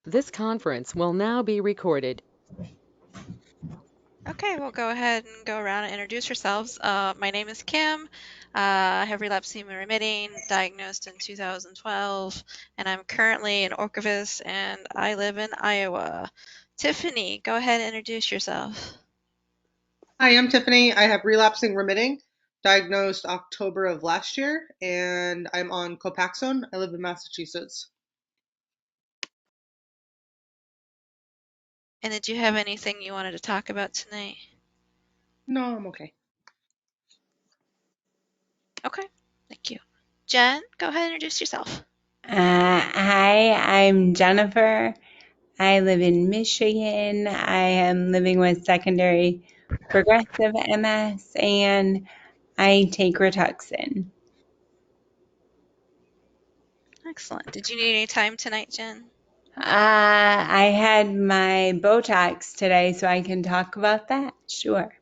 This conference will now be recorded. Okay, we'll go ahead and go around and introduce yourselves. My name is Kim. I have relapsing and remitting, diagnosed in 2012, and I'm currently an Orcovist, and I live in Iowa. Tiffany, go ahead and introduce yourself. Hi, I'm Tiffany. I have relapsing remitting, diagnosed October of last year, and I'm on Copaxone. I live in Massachusetts. And did you have anything you wanted to talk about tonight? No, I'm okay. Okay, thank you. Jen, go ahead and introduce yourself. Hi, I'm Jennifer. I live in Michigan. I am living with secondary progressive MS and I take Rituxan. Excellent. Did you need any time tonight, Jen? I had my Botox today, so I can talk about that. Sure.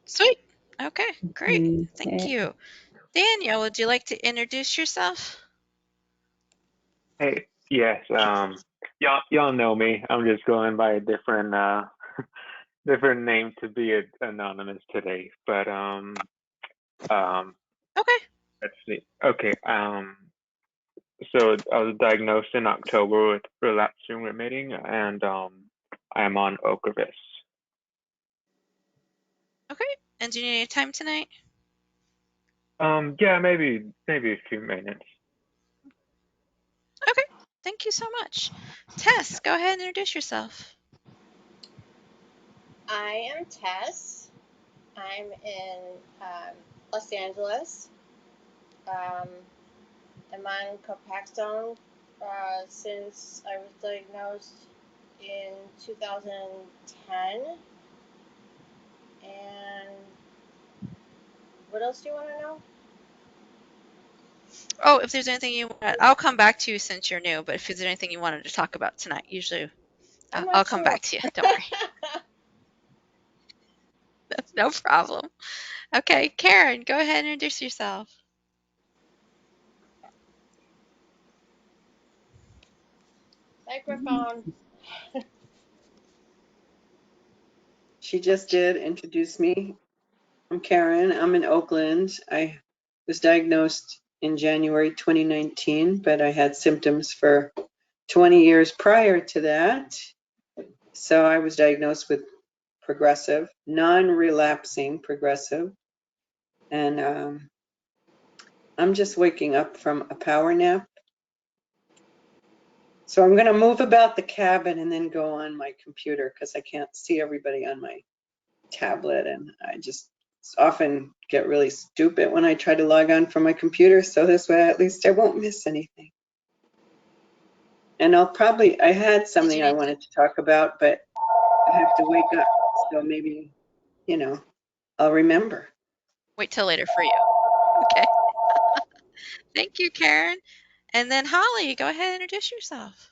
Sweet. Okay, great. Thank Okay. you. Daniel, would you like to introduce yourself? Hey, yes, y'all know me. I'm just going by a different different name to be anonymous today. But um Okay. let's see. Okay, so I was diagnosed in October with relapsing remitting, and I'm on Ocrevus. Okay. And do you need any time tonight? Yeah, maybe a few minutes. Okay. Thank you so much. Tess, go ahead and introduce yourself. I am Tess. I'm in Los Angeles. I'm on Copaxone since I was diagnosed in 2010. And what else do you want to know? Oh, if there's anything you want, I'll come back to you since you're new, but if there's anything you wanted to talk about tonight, usually I'm I'll not come sure. back to you. Don't worry. That's no problem. Okay, Karen, go ahead and introduce yourself. Microphone. She just did introduce me. I'm Karen. I'm in Oakland. I was diagnosed in January 2019, but I had symptoms for 20 years prior to that. So I was diagnosed with progressive, non-relapsing progressive. And I'm just waking up from a power nap. So I'm going to move about the cabin and then go on my computer because I can't see everybody on my tablet, and I just often get really stupid when I try to log on from my computer, so this way at least I won't miss anything. And I had something I wanted to talk about, but I have to wake up, so maybe, I'll remember. Wait till later for you. Okay. Thank you, Karen. And then Holly, go ahead and introduce yourself.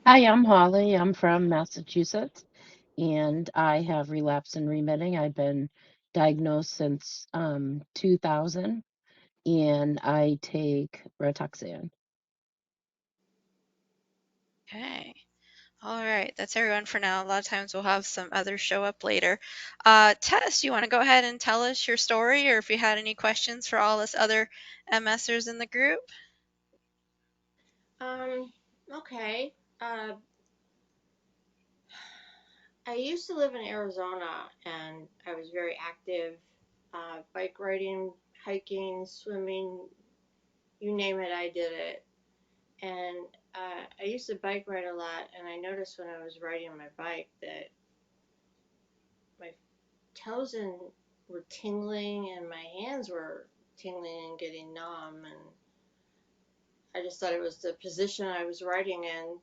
Hi, I'm Holly. I'm from Massachusetts, and I have relapsed and remitting. I've been diagnosed since 2000, and I take Rituxan. Okay. All right. That's everyone for now. A lot of times we'll have some others show up later. Tess, you want to go ahead and tell us your story, or if you had any questions for all us other MSers in the group? Okay. I used to live in Arizona, and I was very active, bike riding, hiking, swimming, you name it, I did it. And I used to bike ride a lot, and I noticed when I was riding my bike that my toes were tingling and my hands were tingling and getting numb, and I just thought it was the position I was riding in.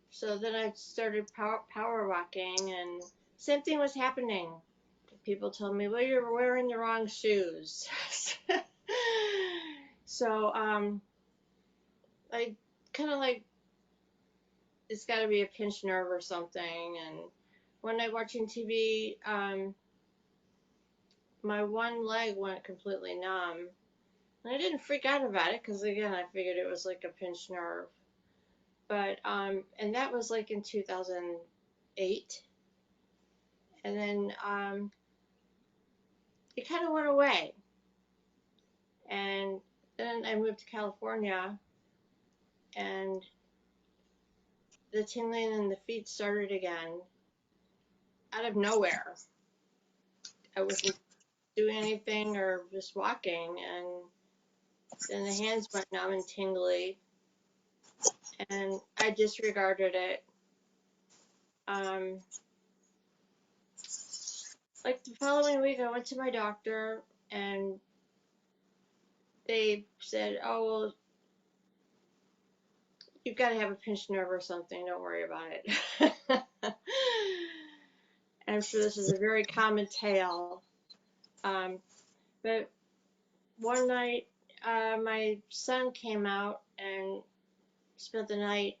So then I started power walking, and same thing was happening. People told me, well, you're wearing the wrong shoes. So I kind of like, it's got to be a pinched nerve or something. And one night watching TV, my one leg went completely numb, And I didn't freak out about it because, again, I figured it was like a pinched nerve. But, and that was like in 2008. And then it kind of went away. And then I moved to California, and the tingling in the feet started again out of nowhere. I wasn't doing anything or just walking, and then the hands went numb and tingly, and I disregarded it. Like the following week, I went to my doctor, and they said, "Oh, well, you've got to have a pinched nerve or something. Don't worry about it." And I'm sure this is a very common tale. But one night, my son came out and spent the night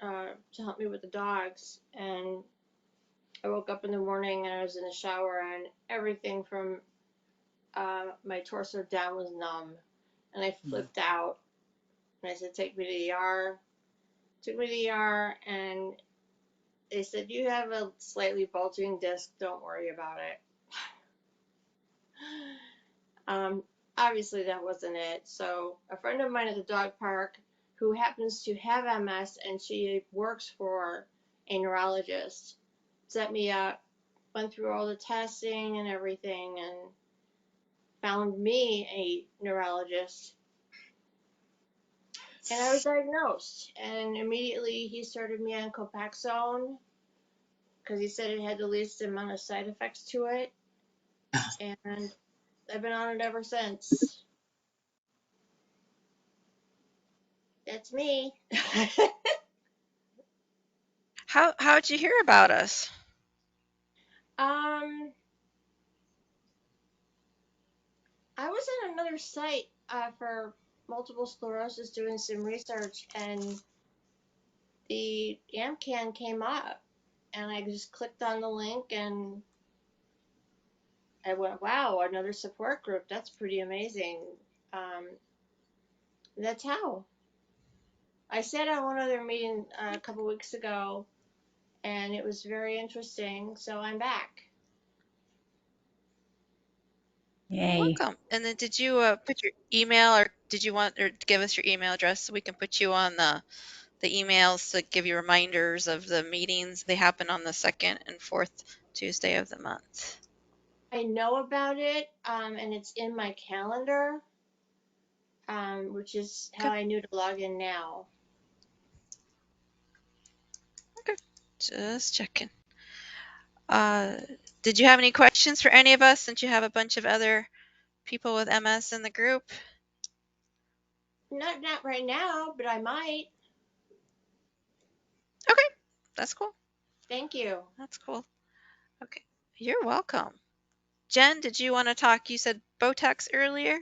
to help me with the dogs. And I woke up in the morning and I was in the shower, and everything from my torso down was numb. And I flipped out. And I said, "Take me to the ER." Took me to the ER, and they said, "You have a slightly bulging disc. Don't worry about it." Obviously, that wasn't it. So a friend of mine at the dog park who happens to have MS, and she works for a neurologist, set me up, went through all the testing and everything, and found me a neurologist. And I was diagnosed, and immediately he started me on Copaxone because he said it had the least amount of side effects to it, and I've been on it ever since. That's me. How'd you hear about us? I was on another site for multiple sclerosis doing some research, and the AnCan came up, and I just clicked on the link, and I went, "Wow, another support group. That's pretty amazing." That's how. I said on one other meeting a couple weeks ago, and it was very interesting, so I'm back. Yay. Welcome. And then did you put your email, or did you want or give us your email address so we can put you on the emails to give you reminders of the meetings? They happen on the second and fourth Tuesday of the month. I know about it, and it's in my calendar, which is how I knew to log in now. Okay, just checking. Did you have any questions for any of us, since you have a bunch of other people with MS in the group? Not right now, but I might. Okay, that's cool. Thank you. That's cool. Okay, you're welcome. Jen, did you want to talk? You said Botox earlier.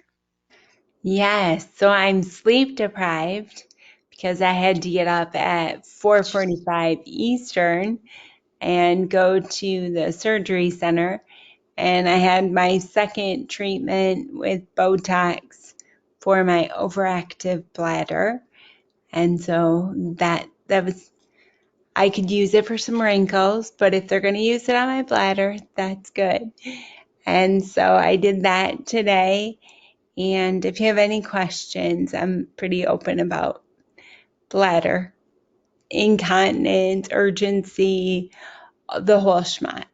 Yes, so I'm sleep deprived because I had to get up at 4:45 Eastern and go to the surgery center. And I had my second treatment with Botox for my overactive bladder. And so that was, I could use it for some wrinkles, but if they're going to use it on my bladder, that's good. And so I did that today. And if you have any questions, I'm pretty open about bladder, incontinence, urgency, the whole schmatz.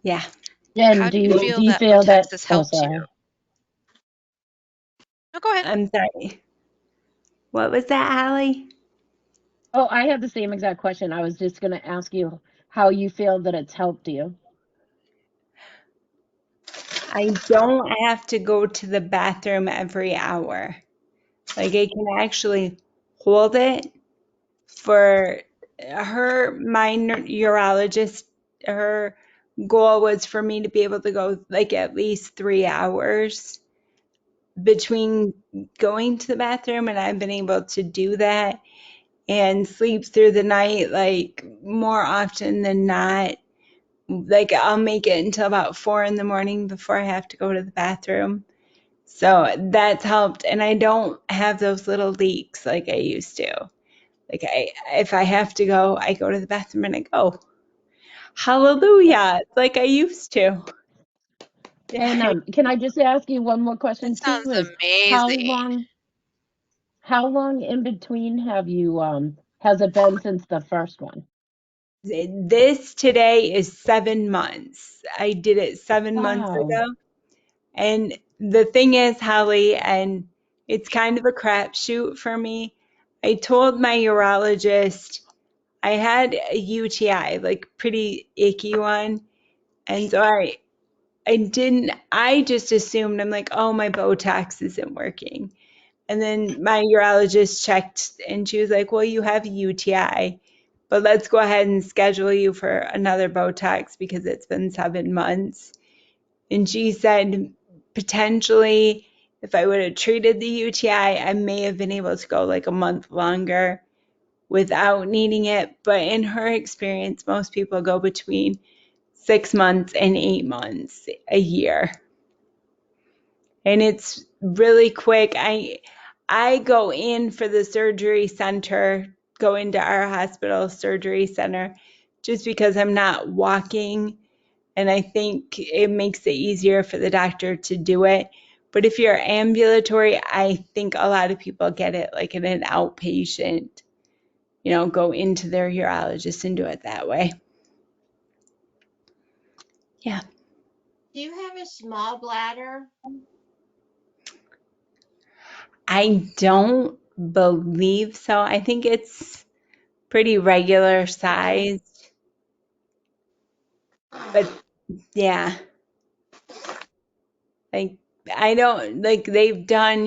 Yeah. Jen, How do you do feel you that feel that? Botox has Oh, helped you? sorry. No, go ahead. I'm sorry. What was that, Holly? Oh, I had the same exact question. I was just going to ask you how you feel that it's helped you. I don't have to go to the bathroom every hour. Like I can actually hold it for my urologist, her goal was for me to be able to go like at least 3 hours between going to the bathroom, and I've been able to do that and sleep through the night like more often than not like I'll make it until about 4 in the morning before I have to go to the bathroom. So that's helped. And I don't have those little leaks like I used to. Like if I have to go, I go to the bathroom and I go, hallelujah, like I used to. And can I just ask you one more question That too? sounds Is amazing. how long in between have you has it been since the first one? This today is 7 months. I did it 7 months Wow. ago. And the thing is, Holly, and it's kind of a crapshoot for me. I told my urologist I had a UTI, like pretty icky one. And so I just assumed, I'm like, oh, my Botox isn't working. And then my urologist checked and she was like, well, you have a UTI, but let's go ahead and schedule you for another Botox because it's been 7 months. And she said, potentially, if I would have treated the UTI, I may have been able to go like a month longer without needing it. But in her experience, most people go between 6 months and 8 months a year. And it's really quick. I go in for the surgery center, go into our hospital surgery center just because I'm not walking. And I think it makes it easier for the doctor to do it. But if you're ambulatory, I think a lot of people get it like in an outpatient, go into their urologist and do it that way. Yeah. Do you have a small bladder? I don't believe so. I think it's pretty regular size. But yeah, like I don't like they've done,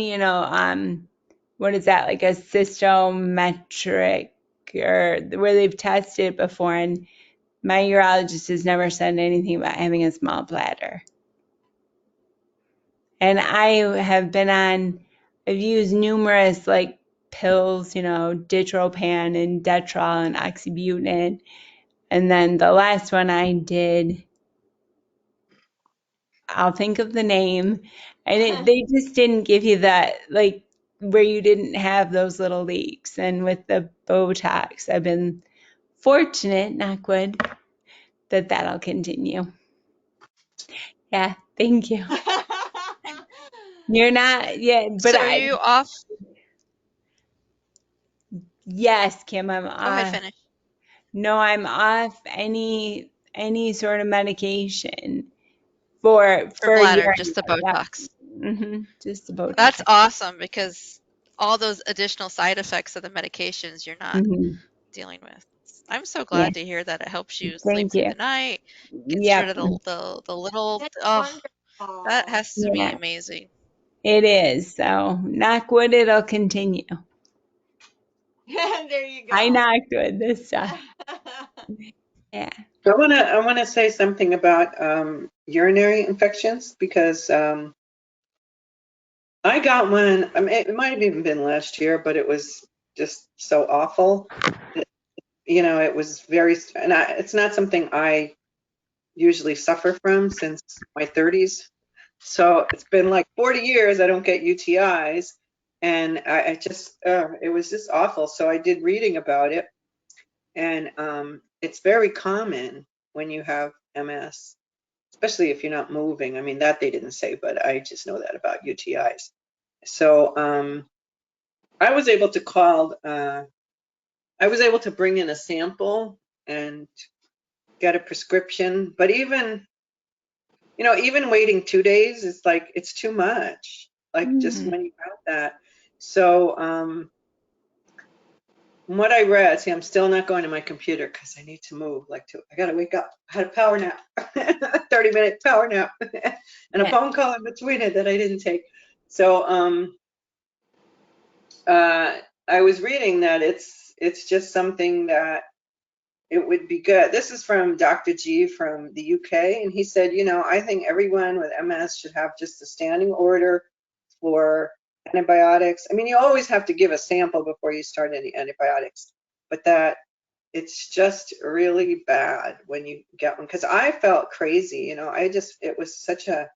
what is that, like a cystometric or where they've tested before, and my urologist has never said anything about having a small bladder. And I've used numerous like pills, Ditropan and Detrol and oxybutynin. And then the last one I did, I'll think of the name, and they just didn't give you that, like, where you didn't have those little leaks. And with the Botox, I've been fortunate, knock wood, that that'll continue. Yeah, thank you. You're not, yeah, but So are you off? yes, Kim, I'm Go ahead, off. finish. No, I'm off any sort of medication for For a bladder, year. just the Yeah. Botox. Just the Botox. That's awesome because all those additional side effects of the medications you're not Mhm. dealing with. I'm so Yeah, glad to hear that it helps you sleep thank through you. the night, gets rid Yep. of the little, That's oh, that wonderful. has to be Yeah, amazing. it is. So knock wood, it'll continue. There you I go. knocked wood this time. Yeah. I wanna say something about urinary infections because I got one. I mean, it might have even been last year, but it was just so awful. It was very, and it's not something I usually suffer from since my 30s. So it's been like 40 years I don't get UTIs, and I just it was just awful. So I did reading about it, and it's very common when you have MS, especially if you're not moving. I mean, that they didn't say, but I just know that about UTIs. So I was able to I was able to bring in a sample and get a prescription, but even waiting 2 days is like, it's too much. Like just when you have that. So from what I read, see, I'm still not going to my computer because I need to move. I got to wake up. I had a power nap, 30-minute power nap, and a phone call in between it that I didn't take. So I was reading that it's just something that it would be good. This is from Dr. G from the UK, and he said, I think everyone with MS should have just a standing order for antibiotics. I mean, you always have to give a sample before you start any antibiotics, but that it's just really bad when you get one. Because I felt crazy, you know, it was such a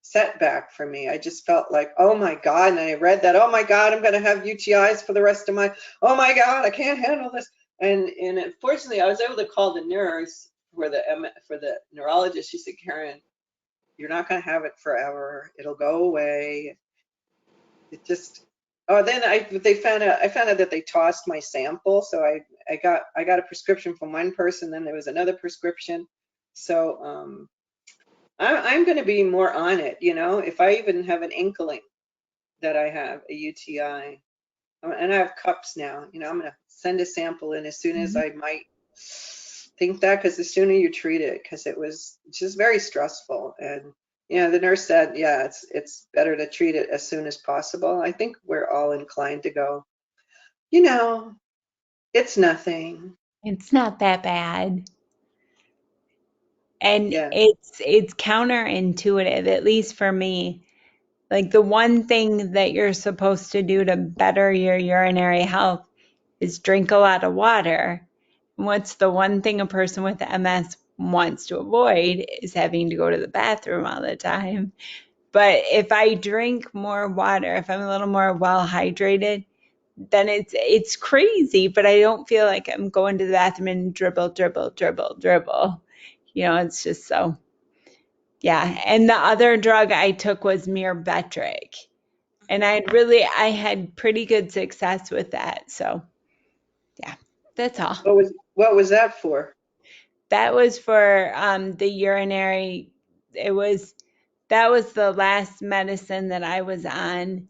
setback for me. I just felt like, oh my God. And I read that, oh my God, I'm going to have UTIs for the rest of my, oh my God, I can't handle this. And unfortunately, I was able to call the nurse for the neurologist. She said, Karen, you're not going to have it forever. It'll go away. It just, oh, then I found out that they tossed my sample. So I got a prescription from one person, then there was another prescription. So I'm going to be more on it, you know, if I even have an inkling that I have a UTI. And I have cups now, you know, I'm going to send a sample in as soon as I might think that, because the sooner you treat it, because it was just very stressful. And, you know, the nurse said, yeah, it's better to treat it as soon as possible. I think we're all inclined to go, you know, it's nothing. It's not that bad. And Yeah. it's counterintuitive, at least for me. Like the one thing that you're supposed to do to better your urinary health is drink a lot of water. And what's the one thing a person with MS wants to avoid is having to go to the bathroom all the time. But if I drink more water, if I'm a little more well hydrated, then it's crazy, but I don't feel like I'm going to the bathroom and dribble, dribble, dribble, dribble. You know, it's just so, yeah. And the other drug I took was Myrbetriq. And I had pretty good success with that. So yeah, that's all. What was that for? That was for the urinary, that was the last medicine that I was on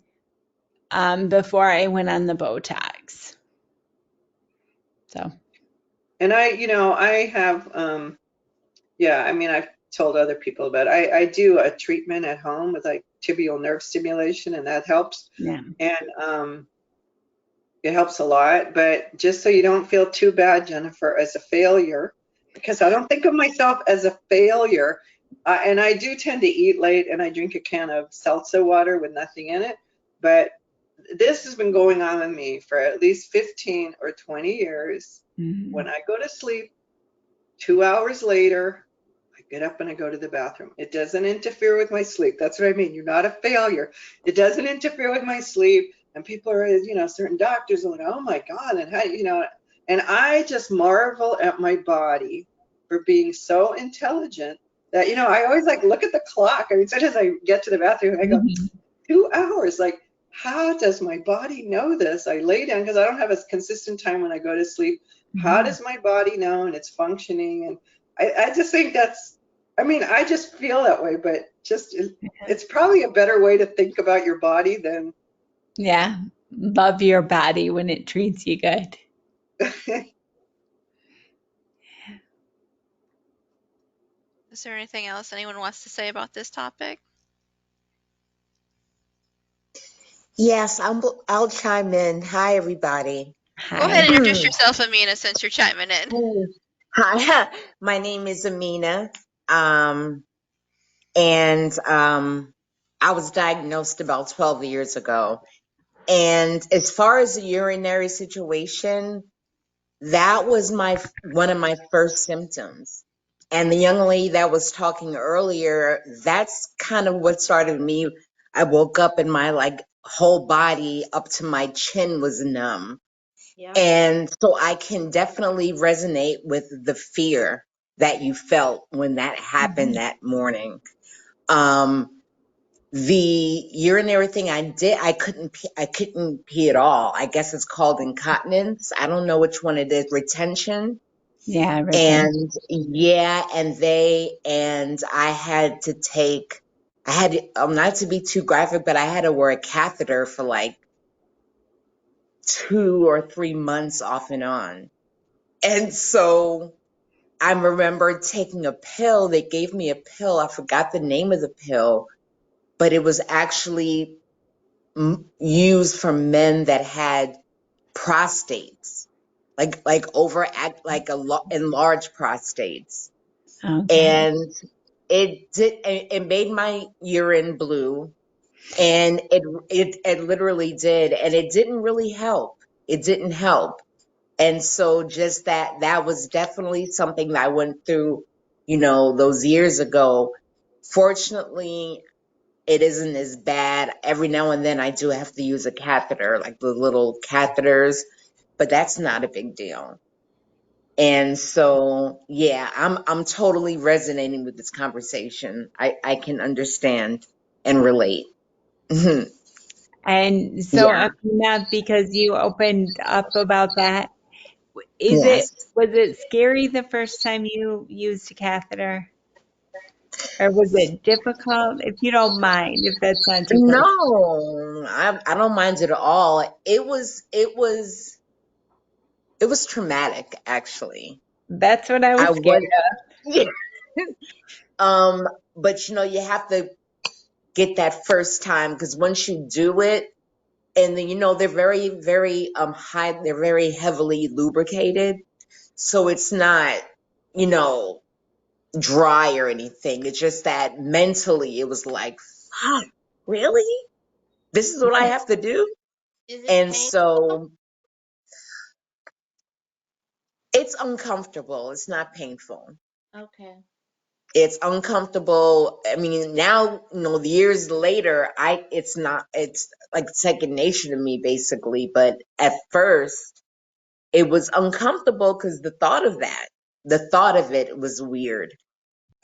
before I went on the Botox. So. And I have, yeah, I mean, I've told other people about it. I do a treatment at home with like tibial nerve stimulation, and that helps. Yeah. And it helps a lot. But just so you don't feel too bad, Jennifer, as a failure, because I don't think of myself as a failure. And I do tend to eat late, and I drink a can of seltzer water with nothing in it. But this has been going on with me for at least 15 or 20 years. Mm-hmm. When I go to sleep, 2 hours later, I get up and I go to the bathroom. It doesn't interfere with my sleep. That's what I mean. You're not a failure. It doesn't interfere with my sleep. And people are, you know, certain doctors are like, oh my God. And how, you know, and I just marvel at my body for being so intelligent that, you know, I always like look at the clock. I mean, sometimes I get to the bathroom and I go, 2 hours. Like, how does my body know this? I lay down because I don't have a consistent time when I go to sleep. How does my body know and it's functioning? And I just think I mean, I just feel that way, but just it's probably a better way to think about your body than. Yeah, love your body when it treats you good. Is there anything else anyone wants to say about this topic? Yes, I'll chime in. Hi, everybody. Go ahead and Hi. introduce yourself, Amina, since you're chiming in. Hi, my name is Amina. And I was diagnosed about 12 years ago. And as far as the urinary situation, that was one of my first symptoms. And the young lady that was talking earlier, that's kind of what started me. I woke up and my whole body up to my chin was numb. Yeah. And so I can definitely resonate with the fear that you felt when that happened that morning. The urinary thing I did, I couldn't pee at all. I guess it's called incontinence. I don't know which one it is, retention. Yeah, And yeah, and I had to not to be too graphic, but I had to wear a catheter for like 2 or 3 months off and on. And so I remember taking a pill. They gave me a pill. I forgot the name of the pill, but it was actually used for men that had prostates, like enlarged prostates. Okay. And it made my urine blue, and it literally did, and it didn't really help. It didn't help. And so just that was definitely something that I went through, those years ago. Fortunately, it isn't as bad. Every now and then I do have to use a catheter, like the little catheters, but that's not a big deal. And so, yeah, I'm totally resonating with this conversation. I can understand and relate. And so, Yeah. Amina, because you opened up about that, Yes. was it scary the first time you used a catheter? Or was it difficult? If you don't mind, if that's not too personal. No, I don't mind it at all. It was traumatic, actually. That's what I I was scared was, yeah. Um, but you have to get that first time, because once you do it, and then they're very, very high, they're very heavily lubricated, so it's not, you know, dry or anything. It's just that mentally it was like, fuck, really? This is what I have to do? Is it And pain? so it's uncomfortable. It's not painful. Okay. It's uncomfortable. I mean, now, the years later, it's not, it's like second nature to me, basically. But at first, it was uncomfortable because the thought of it was weird.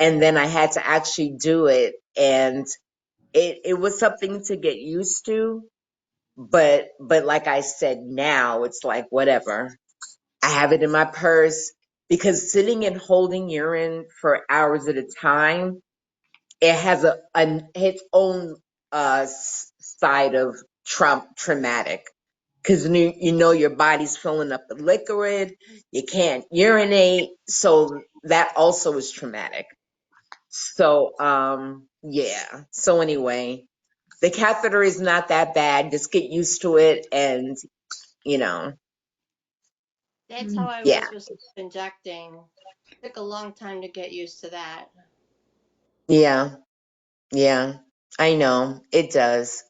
And then I had to actually do it. And it was something to get used to. But like I said, now it's like, whatever. I have it in my purse, because sitting and holding urine for hours at a time, it has its own side of traumatic, because your body's filling up with liquid, you can't urinate, so that also is traumatic. So yeah. So anyway, the catheter is not that bad. Just get used to it, and you know, That's how I yeah, was with injecting. Took a long time to get used to that. yeah, yeah. I know it does.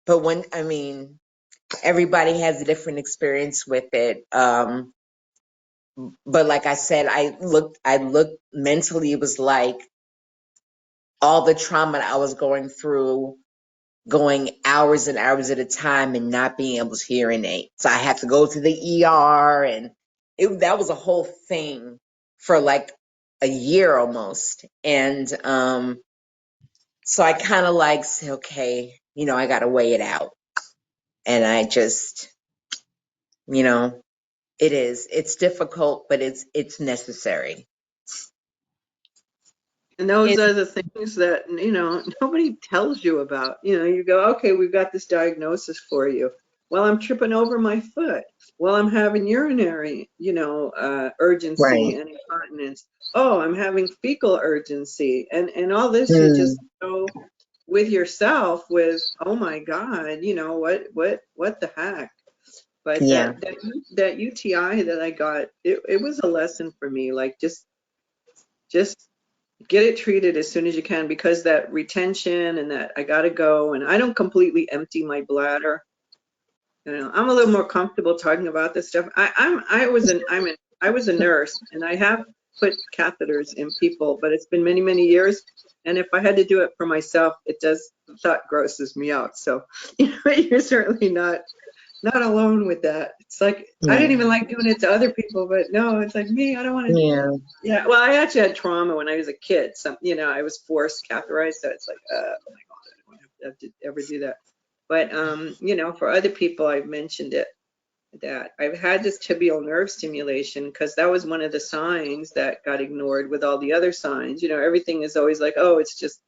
But when I mean, everybody has a different experience with it. But like I said, I looked mentally. It was like all the trauma that I was going through, going hours and hours at a time and not being able to urinate. So I had to go to the ER, and that was a whole thing for like a year almost. And so I kind of like said, okay, I got to weigh it out. And I just, it's difficult, but it's necessary. And those It's are the things that, nobody tells you about. You go, okay, we've got this diagnosis for you. Well, I'm tripping over my foot. Well, I'm having urinary, urgency Right. and incontinence. Oh, I'm having fecal urgency. And all this, you Mm, just go with yourself with, oh my God, what the heck? But yeah. that UTI that I got, it was a lesson for me. Like just get it treated as soon as you can, because that retention and that I gotta go, and I don't completely empty my bladder. I'm a little more comfortable talking about this stuff. I was a nurse, and I have put catheters in people, but it's been many, many years. And if I had to do it for myself, thought grosses me out. So, you're certainly not alone with that. It's like, I Yeah. didn't even like doing it to other people, but no, it's like me, I don't want to. Yeah. Yeah, well, I actually had trauma when I was a kid. I was forced catheterized, so it's like, oh my God, I don't have to ever do that. But for other people, I've mentioned it, that I've had this tibial nerve stimulation, because that was one of the signs that got ignored with all the other signs. Everything is always like, oh, it's just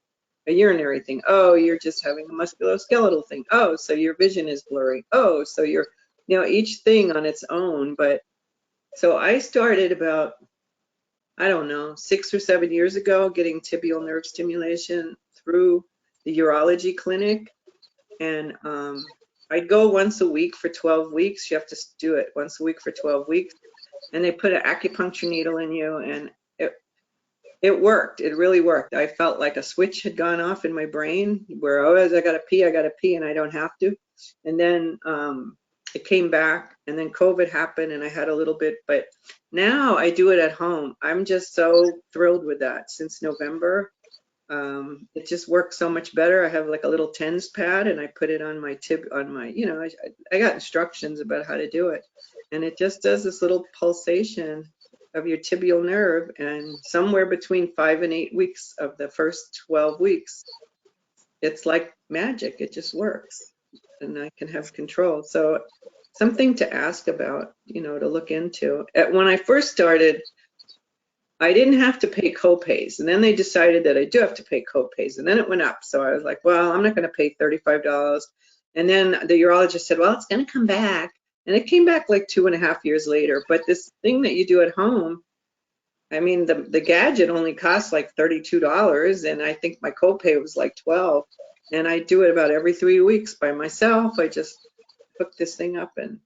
a urinary thing. Oh, you're just having a musculoskeletal thing. Oh, so your vision is blurry. Oh, so you're, each thing on its own. But so I started about, I don't know, 6 or 7 years ago, getting tibial nerve stimulation through the urology clinic. And I'd go once a week for 12 weeks. You have to do it once a week for 12 weeks. And they put an acupuncture needle in you, and it worked. It really worked. I felt like a switch had gone off in my brain where, oh, I gotta pee, and I don't have to. And then it came back, and then COVID happened and I had a little bit, but now I do it at home. I'm just so thrilled with that since November. It just works so much better. I have like a little TENS pad and I put it on my I got instructions about how to do it. And it just does this little pulsation of your tibial nerve, and somewhere between 5 and 8 weeks of the first 12 weeks, it's like magic. It just works and I can have control. So something to ask about, to look into. When I first started, I didn't have to pay copays, and then they decided that I do have to pay copays, and then it went up. So I was like, well, I'm not going to pay $35. And then the urologist said, well, it's going to come back. And it came back like 2.5 years later. But this thing that you do at home, I mean, the gadget only costs like $32, and I think my copay was like $12. And I do it about every 3 weeks by myself. I just hook this thing up, and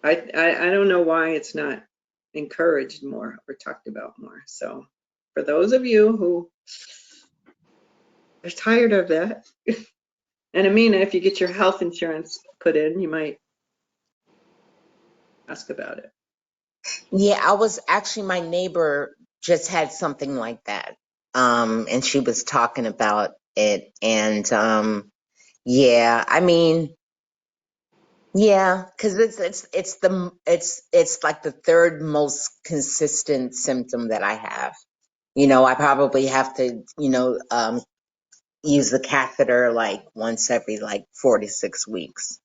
I don't know why it's not encouraged more or talked about more. So for those of you who are tired of that, and Amina, if you get your health insurance put in, you might ask about it. Yeah, I was actually, my neighbor just had something like that. And she was talking about it. And yeah, I mean, yeah, because it's like the third most consistent symptom that I have. I probably have to, use the catheter like once every like 4 to 6 weeks.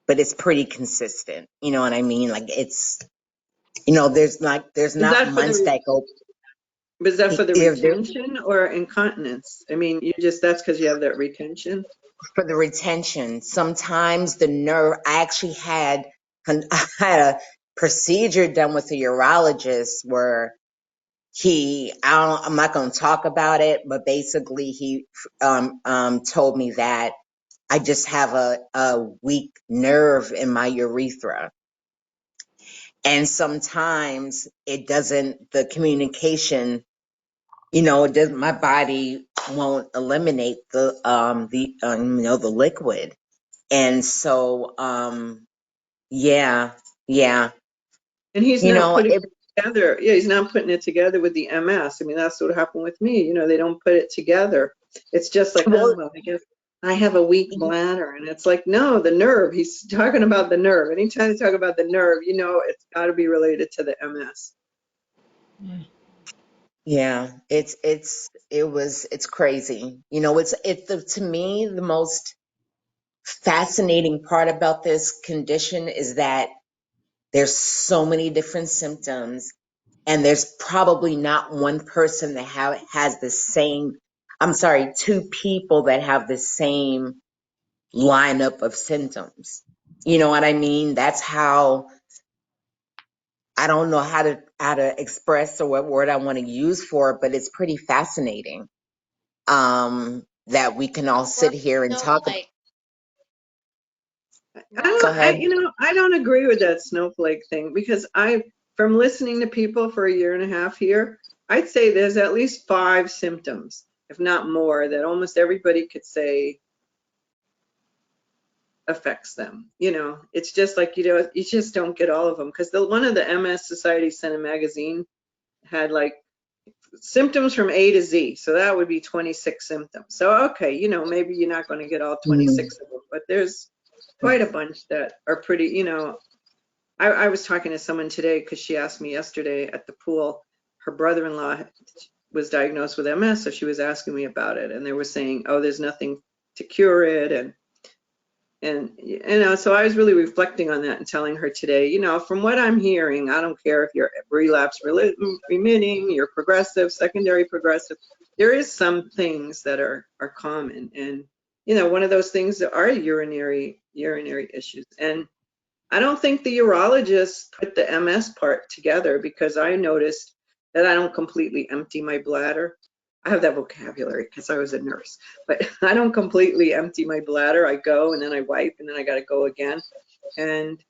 But it's pretty consistent. You know what I mean? Like it's, there's Is not that for months that go. the There retention or incontinence? I mean, that's because you have that retention. for the retention. Sometimes the nerve, I had a procedure done with a urologist where I'm not going to talk about it, but basically he told me that I just have a weak nerve in my urethra. And sometimes the communication, my body won't eliminate the liquid. And so, yeah. And he's not putting It, it together. Yeah, he's not putting it together with the MS. I mean, that's what happened with me. They don't put it together. It's just like, well, oh, well, I guess I have a weak bladder. And it's like, no, the nerve. He's talking about the nerve. Anytime you talk about the nerve, it's got to be related to the MS. yeah, it's crazy. To me, the most fascinating part about this condition is that there's so many different symptoms, and there's probably not one person that has the same, I'm sorry, two people that have the same lineup of symptoms. You know what I mean? That's how, I don't know how to express or what word I want to use for it, but it's pretty fascinating. That we can all sit here and talk about. Snowflake. Go ahead. I don't agree with that snowflake thing, because from listening to people for 1.5 years here, I'd say there's at least 5 symptoms, if not more, that almost everybody could say affects them. It's just like, you just don't get all of them, because one of the MS Society sent a magazine had like symptoms from A to Z. So that would be 26 symptoms. So, okay, maybe you're not going to get all 26 of them, but there's quite a bunch that are pretty, I was talking to someone today because she asked me yesterday at the pool, her brother-in-law was diagnosed with MS. So she was asking me about it, and they were saying, oh, there's nothing to cure it. And so I was really reflecting on that and telling her today, from what I'm hearing, I don't care if you're relapse remitting, you're progressive, secondary progressive, there is some things that are common. And, one of those things that are urinary issues. And I don't think the urologists put the MS part together, because I noticed that I don't completely empty my bladder. I have that vocabulary because I was a nurse, but I don't completely empty my bladder. I go and then I wipe and then I got to go again. And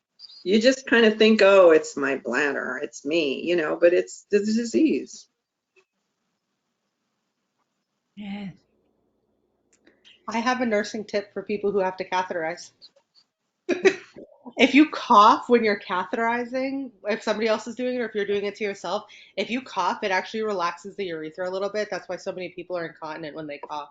you just kind of think, oh, it's my bladder, it's me, but it's the disease. Yeah. I have a nursing tip for people who have to catheterize. If you cough when you're catheterizing, if somebody else is doing it or if you're doing it to yourself, if you cough, it actually relaxes the urethra a little bit. That's why so many people are incontinent when they cough.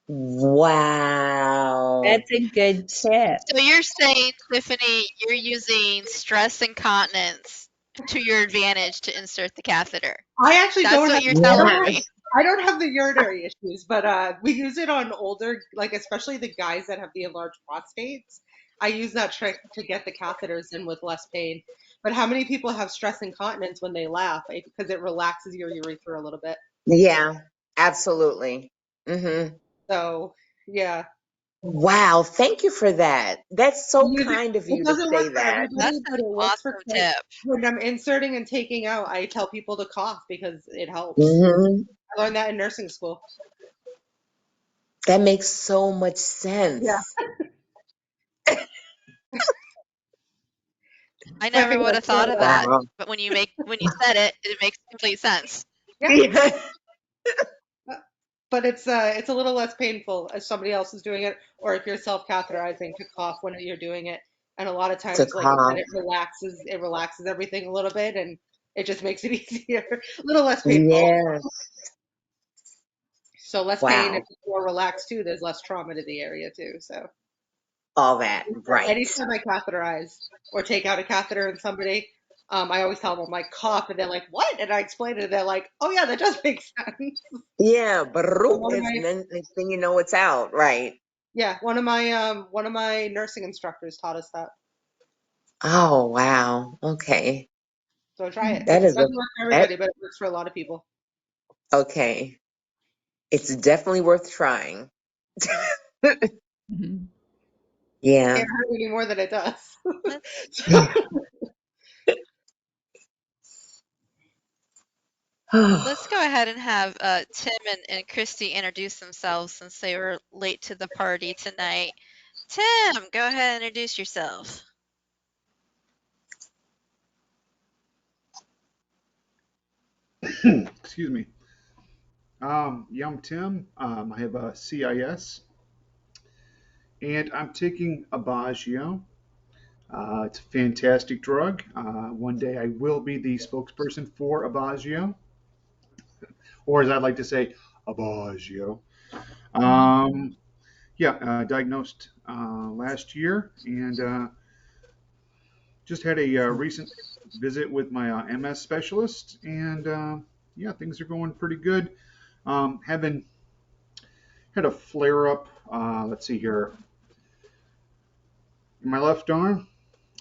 Wow. That's a good tip. So you're saying, Tiffany, you're using stress incontinence to your advantage to insert the catheter. I actually That's don't what have you're I telling don't have me. Yes. I don't have the urinary issues, but we use it on older, like especially the guys that have the enlarged prostates. I use that trick to get the catheters in with less pain. But how many people have stress incontinence when they laugh? Because it relaxes your urethra a little bit. Yeah, absolutely. Hmm. So yeah, Wow. Thank you for that. That's I so use it. kind of It you to doesn't work say for that. That's everybody, an but it works for awesome like tip. when I'm inserting and taking out. I tell people to cough because it helps. Hmm. I learned that in nursing school. That makes so much Yeah, sense. I it's my never would favorite. have thought of that, Wow. but when you said it, it makes complete sense. Yeah. Yeah. But it's a little less painful if somebody else is doing it, or if you're self-catheterizing to cough when you're doing it. And a lot of To times, like I said, cough. it relaxes everything a little bit, and it just makes it easier, a little less painful. Yes. So less pain, if Wow. it's more relaxed too, there's less trauma to the area too. So All that. Right. anytime I catheterize or take out a catheter in somebody, I always tell them I'm like cough, and they're like, "What?" And I explain it, and they're like, "Oh yeah, that does make sense." Yeah. So Baruch one of is my next thing you know, it's out. Right. Yeah, one of my nursing instructors taught us that. Oh, wow. Okay. So try it. That It is a, doesn't work for that, everybody, but it works for a lot of people. okay. It's definitely worth trying. Mhm. Yeah. Can't hurt any more than it does. Let's So, let's go ahead and have Tim and Christy introduce themselves since they were late to the party tonight. Tim, go ahead and introduce yourself. Excuse me. Yeah, I'm Tim. I have a CIS, and I'm taking Abagio. It's a fantastic drug. One day I will be the spokesperson for Abagio, or as I'd like to say, Abagio. Um, yeah, diagnosed last year, and just had a recent visit with my MS specialist, and yeah, things are going pretty good. Having had a flare up. Let's see here, in my left arm,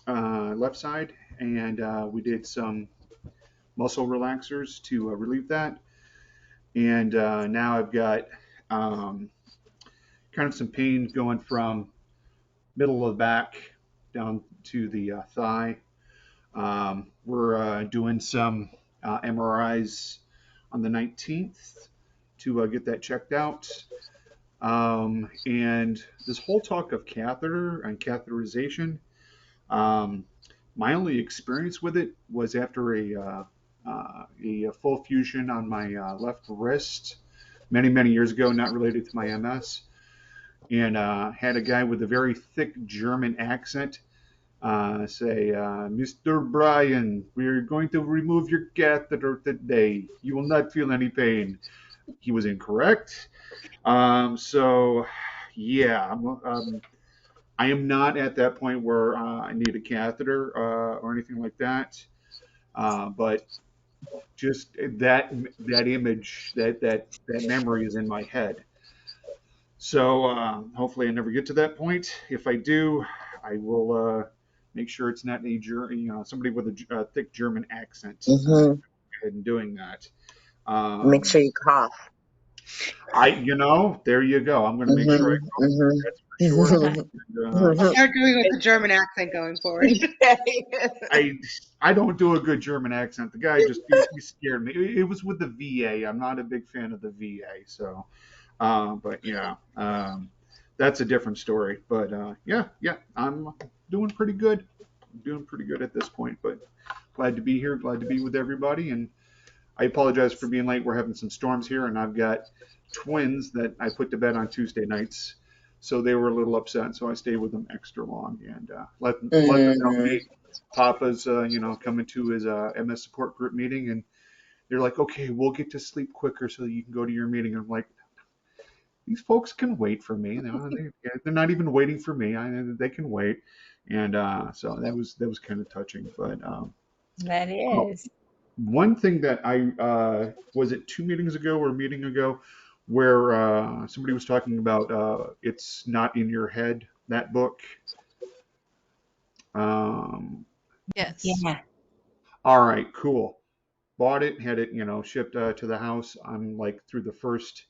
left side, and we did some muscle relaxers to relieve that. And now I've got um, kind of some pain going from middle of the back down to the thigh. We're doing some MRIs on the 19th to get that checked out. And this whole talk of catheter and catheterization, um, my only experience with it was after a full fusion on my left wrist many, many years ago, not related to my MS, and had a guy with a very thick German accent say, Mr. Brien, we're going to remove your catheter today. You will not feel any pain. He was incorrect. So, yeah, I am not at that point where I need a catheter or anything like that. But just that image, that memory is in my head. So hopefully I never get to that point. If I do, I will make sure it's not somebody with a thick German accent. Hmm. Go ahead and doing that. Make Um, sure you cough. there you go. I'm going to make sure I Hmm. cough. Hmm. That's for sure. And, I'll start doing it with the German accent going forward. I I don't do a good German accent. The guy just he scared me. It was with the VA. I'm not a big fan of the VA. So, but yeah, that's a different story. But yeah, I'm doing pretty good. I'm doing pretty good at this point. But glad to be here. Glad to be with everybody. And I apologize for being late. We're having some storms here, and I've got twins that I put to bed on Tuesday nights. So they were a little upset. So I stayed with them extra long and let them know, Mm. hey, Papa's coming to his MS support group meeting, and they're like, okay, we'll get to sleep quicker so you can go to your meeting. And I'm like, these folks can wait for me. They're not even waiting for me. They can wait. And so that was kind of touching. But That is. one thing that I was it 2 meetings ago or a meeting ago where somebody was talking about It's Not in Your Head, that book. Um, Yes. Yeah. all right, cool. Bought it, had it, shipped to the house. I'm like through the first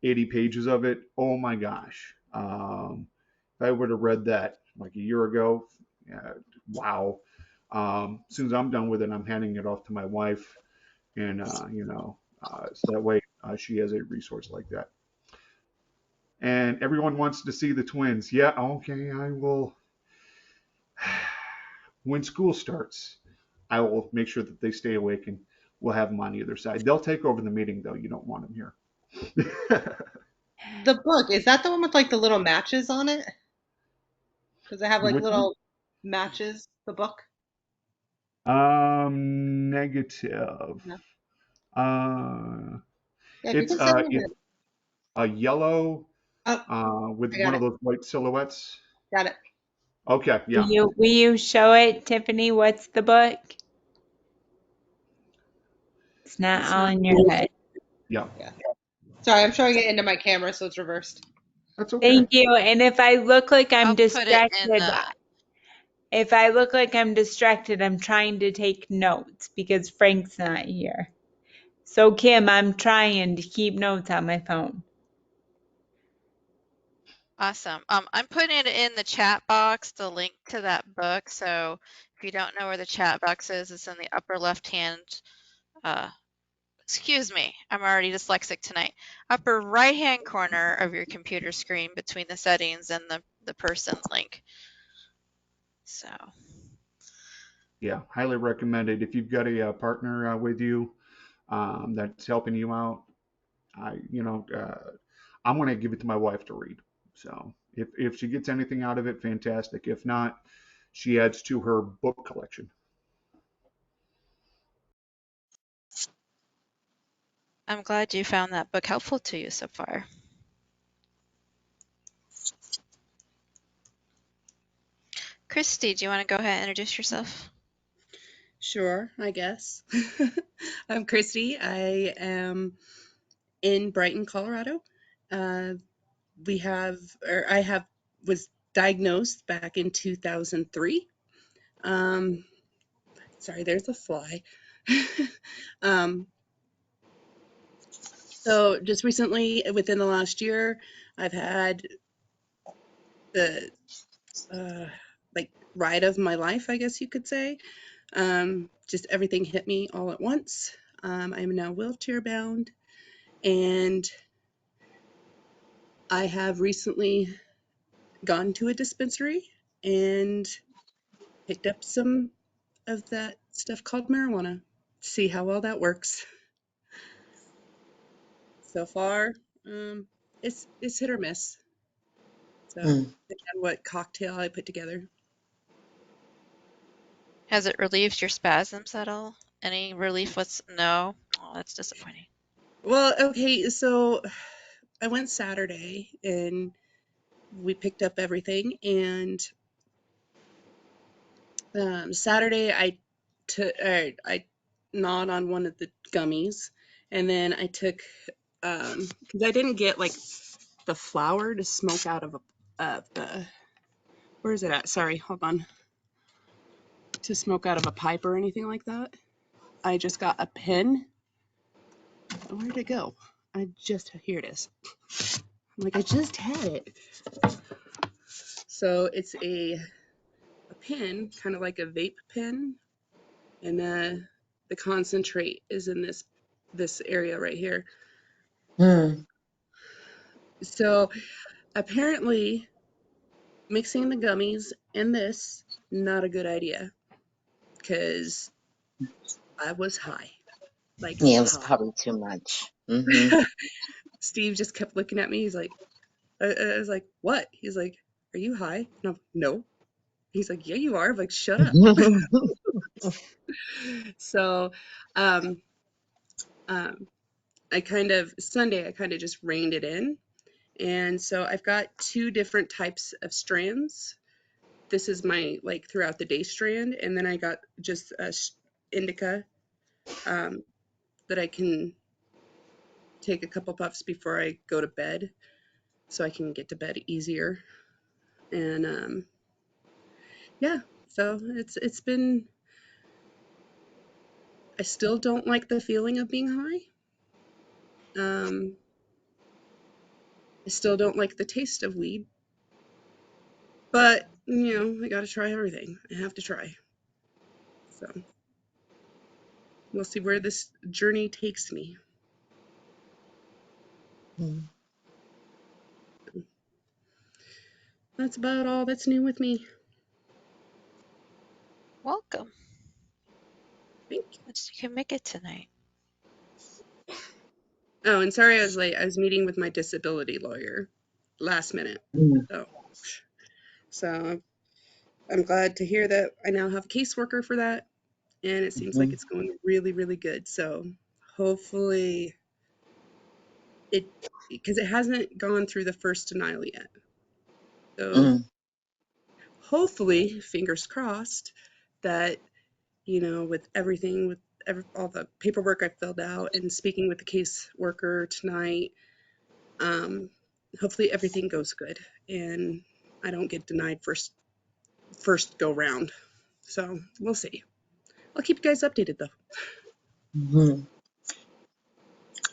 80 pages of it. Oh my gosh. If I would have read that like a year ago, wow. As soon as I'm done with it, I'm handing it off to my wife, and so that way she has a resource like that. And everyone wants to see the twins. Yeah, okay, I will. When school starts, I will make sure that they stay awake, and we'll have them on either side. They'll take over the meeting, though. You don't want them here. The book, is that the one with like the little matches on it? Does it have like Which one? little matches, the book? Negative. No. Uh, Yeah, if you it's can send me it's the. a yellow Oh, with I one got of it. those white silhouettes. Got it. Okay, Will yeah, you show it, Tiffany? What's the book? It's not It's all not. in your head. yeah. Yeah. Sorry, I'm showing it into my camera, so it's reversed. That's okay. Thank you. And if I look like I'm I'll put it in distracted, the. if I look like I'm distracted, I'm trying to take notes because Frank's not here. So Kim, I'm trying to keep notes on my phone. Awesome. I'm putting it in the chat box, the link to that book. So if you don't know where the chat box is, it's in the upper left hand. Excuse me, I'm already dyslexic tonight. Upper right hand corner of your computer screen between the settings and the person link. So Yeah, highly recommended. If you've got a partner with you that's helping you out, I, you know, I'm going to give it to my wife to read. So if she gets anything out of it, fantastic. If not, she adds to her book collection. I'm glad you found that book helpful to you so far. Christy, do you want to go ahead and introduce yourself? Sure, I guess. I'm Christy. I am in Brighton, Colorado. I was diagnosed back in 2003. Sorry, there's a fly. So just recently, within the last year, I've had the like ride of my life, I guess you could say. Just everything hit me all at once. I'm now wheelchair bound, and I have recently gone to a dispensary and picked up some of that stuff called marijuana. See how well that works. So far, it's hit or miss. So Mm. depending on what cocktail I put together. Has it relieved your spasms at all? Any relief? No? Oh, that's disappointing. Well, okay, so I went Saturday and we picked up everything, and Saturday I gnawed on one of the gummies, and then I took because I didn't get like the flour to smoke out of the where is it at? Sorry, hold on. To smoke out of a pipe or anything like that. I just got a pen. Where'd it go? Here it is. I'm like, I just had it. So it's a pen, kind of like a vape pen, and the concentrate is in this area right here. Mm. So apparently mixing the gummies and this, not a good idea, because I was high, like Yeah, it was high. probably too much. Hmm. Steve just kept looking at me. He's like, I was like, what? He's like, are you high? And I'm, no. He's like, yeah, you are. I'm like, shut up. So, um, um, Sunday, I kind of just reined it in. And so I've got 2 different types of strands. This is my like throughout the day strand. And then I got just a indica um, that I can take a couple puffs before I go to bed so I can get to bed easier. And yeah, so it's been, I still don't like the feeling of being high. I still don't like the taste of weed, but I got to try everything. I have to try. So we'll see where this journey takes me. That's about all that's new with me. Welcome. Thank you. Glad you can make it tonight. Oh, and sorry I was late. I was meeting with my disability lawyer last minute. So I'm glad to hear that I now have a caseworker for that, and it seems like it's going really, really good. So hopefully because it hasn't gone through the first denial yet. So hopefully, fingers crossed, that, with everything, with all the paperwork I filled out and speaking with the caseworker tonight, hopefully everything goes good and I don't get denied first go round. So we'll see. I'll keep you guys updated though.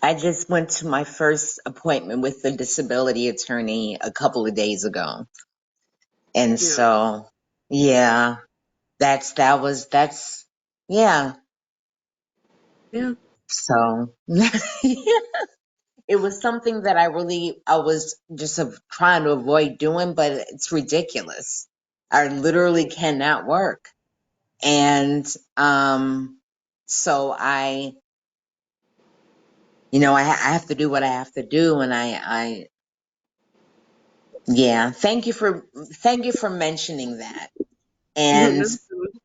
I just went to my first appointment with the disability attorney a couple of days ago. And Yeah. so, yeah, that's, yeah. Yeah. So, it was something that I was just trying to avoid doing, but it's ridiculous. I literally cannot work. And, so I have to do what I have to do. And yeah, thank you for mentioning that. And,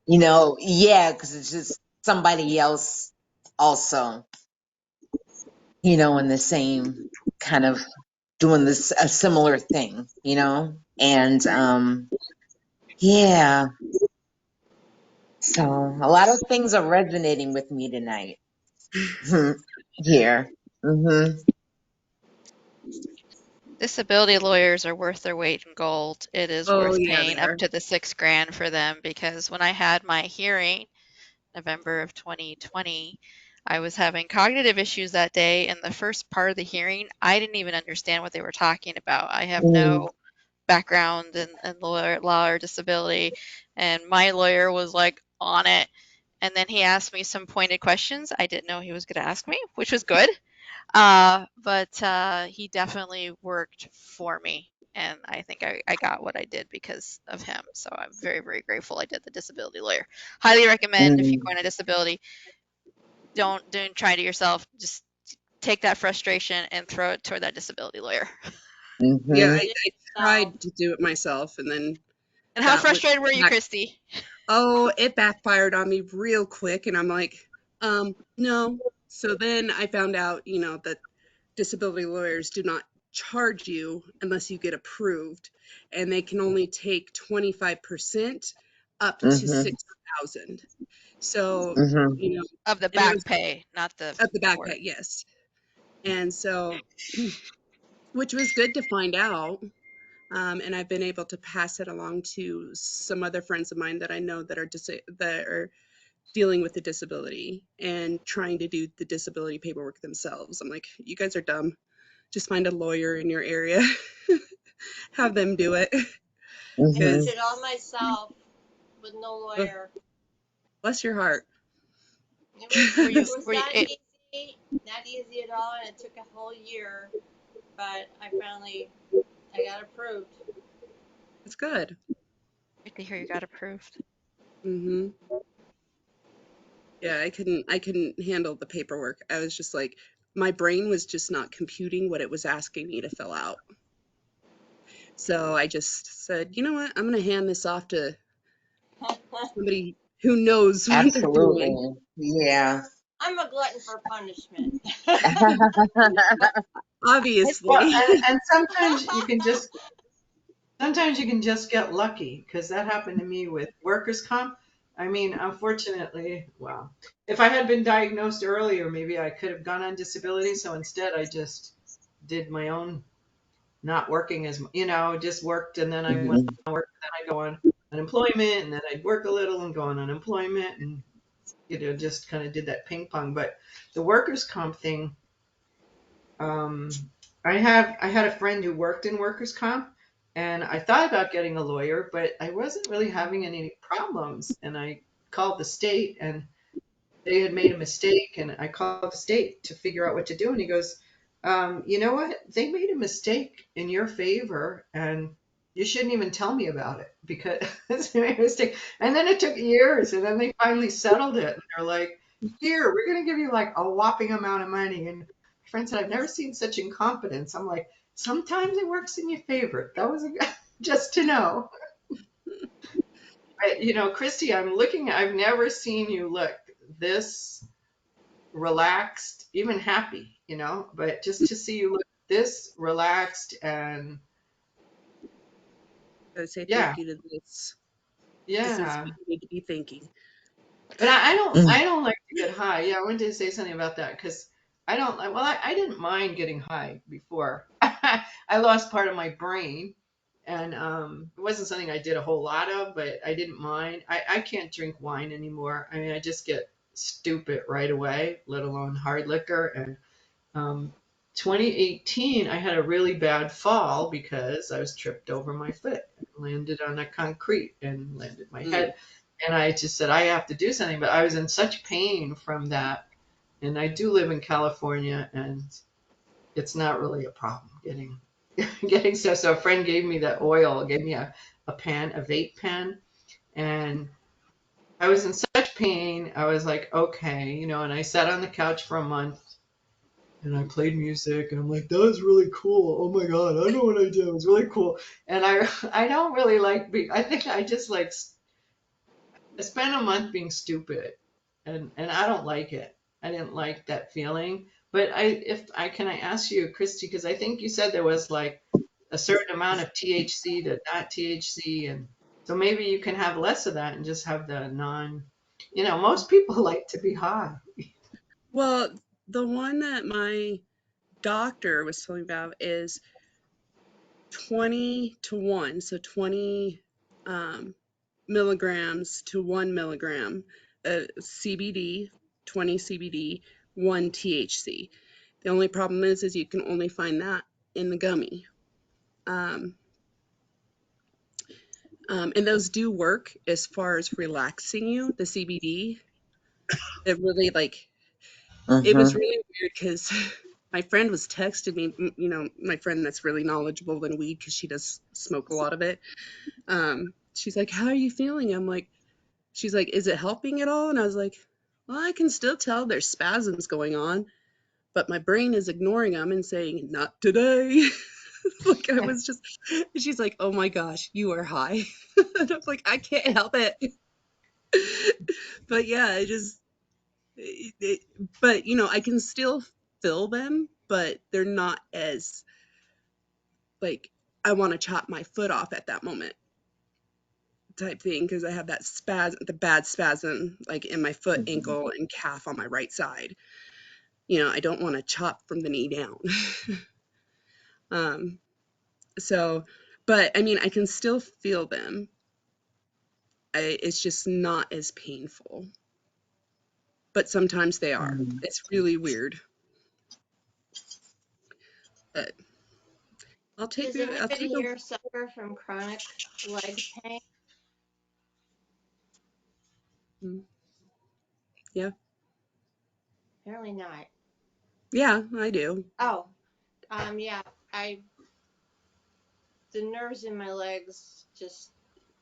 yeah, cause it's just somebody else also, in the same kind of doing a similar thing, and, yeah, so a lot of things are resonating with me tonight here. Disability lawyers are worth their weight in gold. It is Oh worth yeah, they paying up are. to the $6,000 for them, because when I had my hearing, November of 2020, I was having cognitive issues that day. And the first part of the hearing, I didn't even understand what they were talking about. I have no background in law or disability. And my lawyer was like on it. And then he asked me some pointed questions I didn't know he was going to ask me, which was good. But he definitely worked for me. And I think I got what I did because of him. So I'm very, very grateful I did the disability lawyer. Highly recommend, if you're going to disability, don't try to yourself. Just take that frustration and throw it toward that disability lawyer. Yeah, I tried to do it myself, and then. And how frustrated were you, Christy? Oh, it backfired on me real quick, and I'm like, no. So then I found out, that disability lawyers do not charge you unless you get approved, and they can only take 25% up to 6,000. So, of the back pay, not the of the back pay, yes. And so, which was good to find out. And I've been able to pass it along to some other friends of mine that I know that are dealing with the disability and trying to do the disability paperwork themselves. I'm like, you guys are dumb. Just find a lawyer in your area, have them do it. I did it all myself with no lawyer. Bless your heart. It was not easy at all, and it took a whole year, but I got approved. It's good. Great to hear you got approved. Yeah, I couldn't handle the paperwork. I was just like, my brain was just not computing what it was asking me to fill out. So I just said, you know what? I'm going to hand this off to somebody who knows what they're doing. Absolutely. Yeah. I'm a glutton for punishment. Well, Obviously. and sometimes you can just get lucky, because that happened to me with workers' comp. I mean, unfortunately, well, if I had been diagnosed earlier, maybe I could have gone on disability. So instead, I just did my own, not working just worked, and then I went Mhm. on work, and then I go on unemployment, and then I'd work a little and go on unemployment, and just kind of did that ping pong. But the workers' comp thing, um, I had a friend who worked in workers' comp, and I thought about getting a lawyer, but I wasn't really having any problems. And I called the state, and they had made a mistake, and I called the state to figure out what to do. And he goes, you know what? They made a mistake in your favor, and you shouldn't even tell me about it because they made a mistake. And then it took years, and then they finally settled it. And they're like, here, we're going to give you like a whopping amount of money. And my friend said, I've never seen such incompetence. I'm like, sometimes it works in your favor. That was just to know. Christy, I've never seen you look this relaxed, even happy, but just to see you look this relaxed and I would say yeah, thank you to this. This is yeah. what you need to be thinking. But Mm. I don't like to get high. Yeah, I wanted to say something about that because I didn't mind getting high before. I lost part of my brain, and it wasn't something I did a whole lot of, but I didn't mind. I can't drink wine anymore. I mean, I just get stupid right away, let alone hard liquor. And Um, 2018, I had a really bad fall because I was tripped over my foot, landed on a concrete and landed my Mm. head. And I just said, I have to do something. But I was in such pain from that. And I do live in California, and it's not really a problem getting getting stuff. So a friend gave me that oil, gave me a pen, a vape pen, and I was in such pain. I was like, okay, and I sat on the couch for a month, and I played music, and I'm like, that was really cool. Oh my God, I don't know what I did. It was really cool. And I don't really like I think I just like, I spent a month being stupid, and I don't like it. I didn't like that feeling. But can I ask you, Christy, because I think you said there was like a certain amount of THC to not THC, and so maybe you can have less of that and just have the most people like to be high. Well, the one that my doctor was telling me about is 20 to 1, so 20 um, milligrams to 1 milligram CBD, 20 CBD, 1 THC. The only problem is you can only find that in the gummy. Um, and those do work as far as relaxing you, the CBD. It really it was Mhm. really weird because my friend was texting me, my friend that's really knowledgeable in weed because she does smoke a lot of it. She's like, how are you feeling? She's like, is it helping at all? And I was like, well, I can still tell there's spasms going on, but my brain is ignoring them and saying, not today. Like I was just, she's like, oh my gosh, you are high. And I was like, I can't help it. But yeah, but I can still feel them, but they're not as like, I want to chop my foot off at that moment type thing because I have that the bad spasm like in my foot, Mhm. ankle, and calf on my right side. I don't want to chop from the knee down. um, so, but I mean, I can still feel them. It's just not as painful, but sometimes they are. Mhm. It's really weird, but Does I'll anybody take a, here suffer from chronic leg pain? mm, yeah, Apparently not. yeah, I do. Oh, yeah. I the nerves in my legs just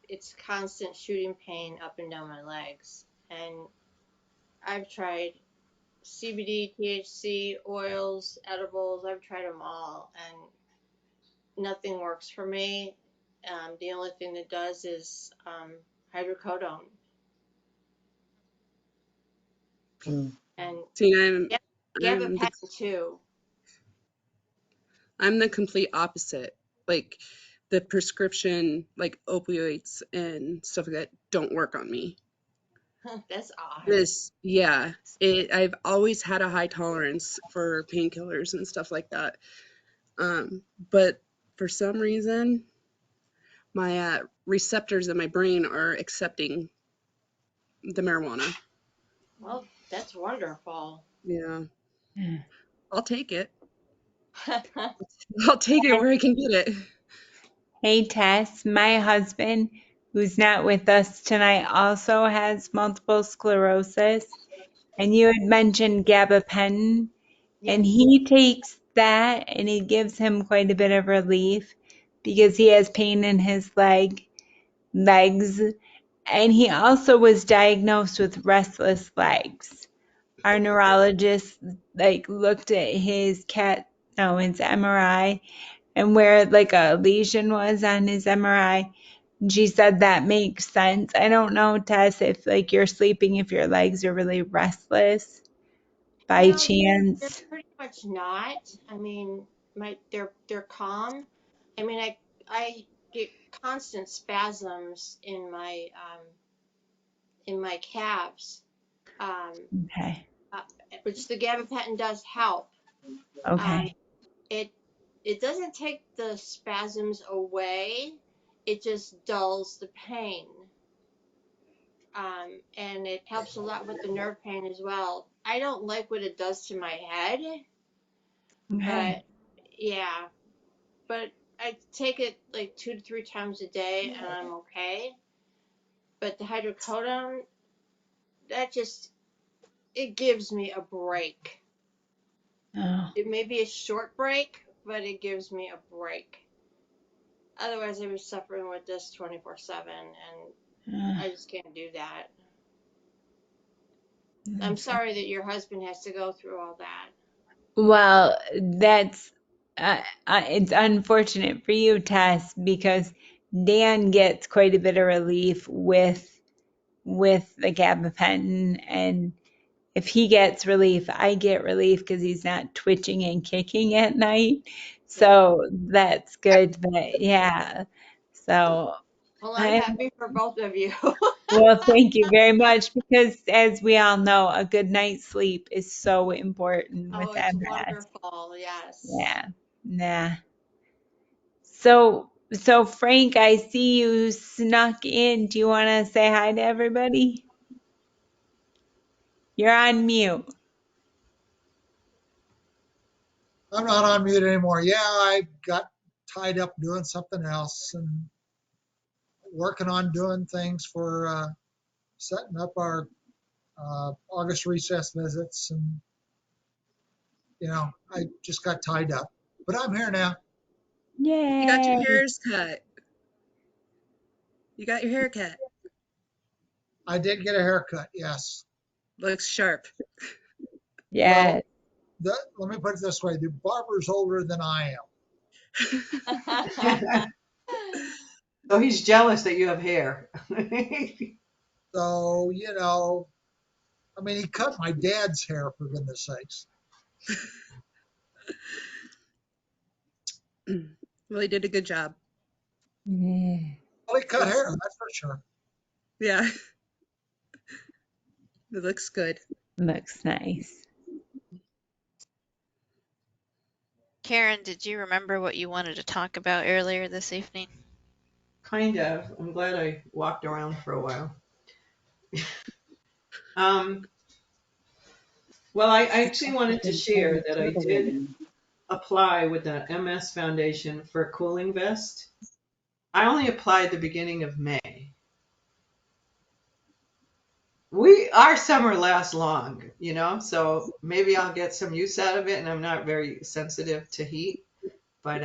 it's constant shooting pain up and down my legs, and I've tried CBD, THC, oils, edibles. I've tried them all, and nothing works for me. The only thing that does is hydrocodone. Mm. And See, gabapentin too. I'm the complete opposite. Like the prescription, like opioids and stuff like that, don't work on me. That's odd. I've always had a high tolerance for painkillers and stuff like that. But for some reason, my receptors in my brain are accepting the marijuana. Well, that's wonderful. Yeah, Yeah. I'll take it. I'll take it where I can get it. Hey, Tess, my husband, who's not with us tonight, also has multiple sclerosis. And you had mentioned gabapentin, and Yes. he takes that, and it gives him quite a bit of relief because he has pain in his legs. And he also was diagnosed with restless legs. Our neurologist looked at his MRI, and where like a lesion was on his MRI. And she said that makes sense. I don't know, Tess, if like you're sleeping, if your legs are really restless by No, they're chance. pretty much not. I mean, they're calm. I mean, I get constant spasms in my calves. Um, Okay. uh, which the gabapentin does help. Um, Okay. it it doesn't take the spasms away. It just dulls the pain. And it helps a lot with the nerve pain as well. I don't like what it does to my head, Okay. but yeah, but I take it like 2 to 3 times a day and I'm okay. But the hydrocodone, it gives me a break. Oh. It may be a short break, but it gives me a break. Otherwise, I was suffering with this 24/7, and I just can't do that. I'm sorry that your husband has to go through all that. Well, that's it's unfortunate for you, Tess, because Dan gets quite a bit of relief with the gabapentin, and if he gets relief, I get relief because he's not twitching and kicking at night. Yeah. So that's good. But yeah, so Well, I'm I happy for both of you. well, thank you very much because as we all know, a good night's sleep is so important Oh, with it's MS. wonderful. Yes. Yeah, nah. So Frank, I see you snuck in. Do you want to say hi to everybody? You're on mute. I'm not on mute anymore. Yeah, I got tied up doing something else and working on doing things for setting up our August recess visits. And, I just got tied up. But I'm here now. You got your Yay. hairs cut. You got your hair cut. I did get a haircut, yes. Looks sharp. Yeah. Well, let me put it this way. The barber's older than I am. So he's jealous that you have hair. So, I mean, he cut my dad's hair, for goodness sakes. Well, he did a good job. Mm, Well, he cut hair, that's for sure. Yeah, it looks good. looks nice. Karen, did you remember what you wanted to talk about earlier this evening? Kind of. I'm glad I walked around for a while. Um, well, I actually wanted to share that I did apply with the MS Foundation for a cooling vest. I only applied the beginning of May. Our summer lasts long, so maybe I'll get some use out of it, and I'm not very sensitive to heat. But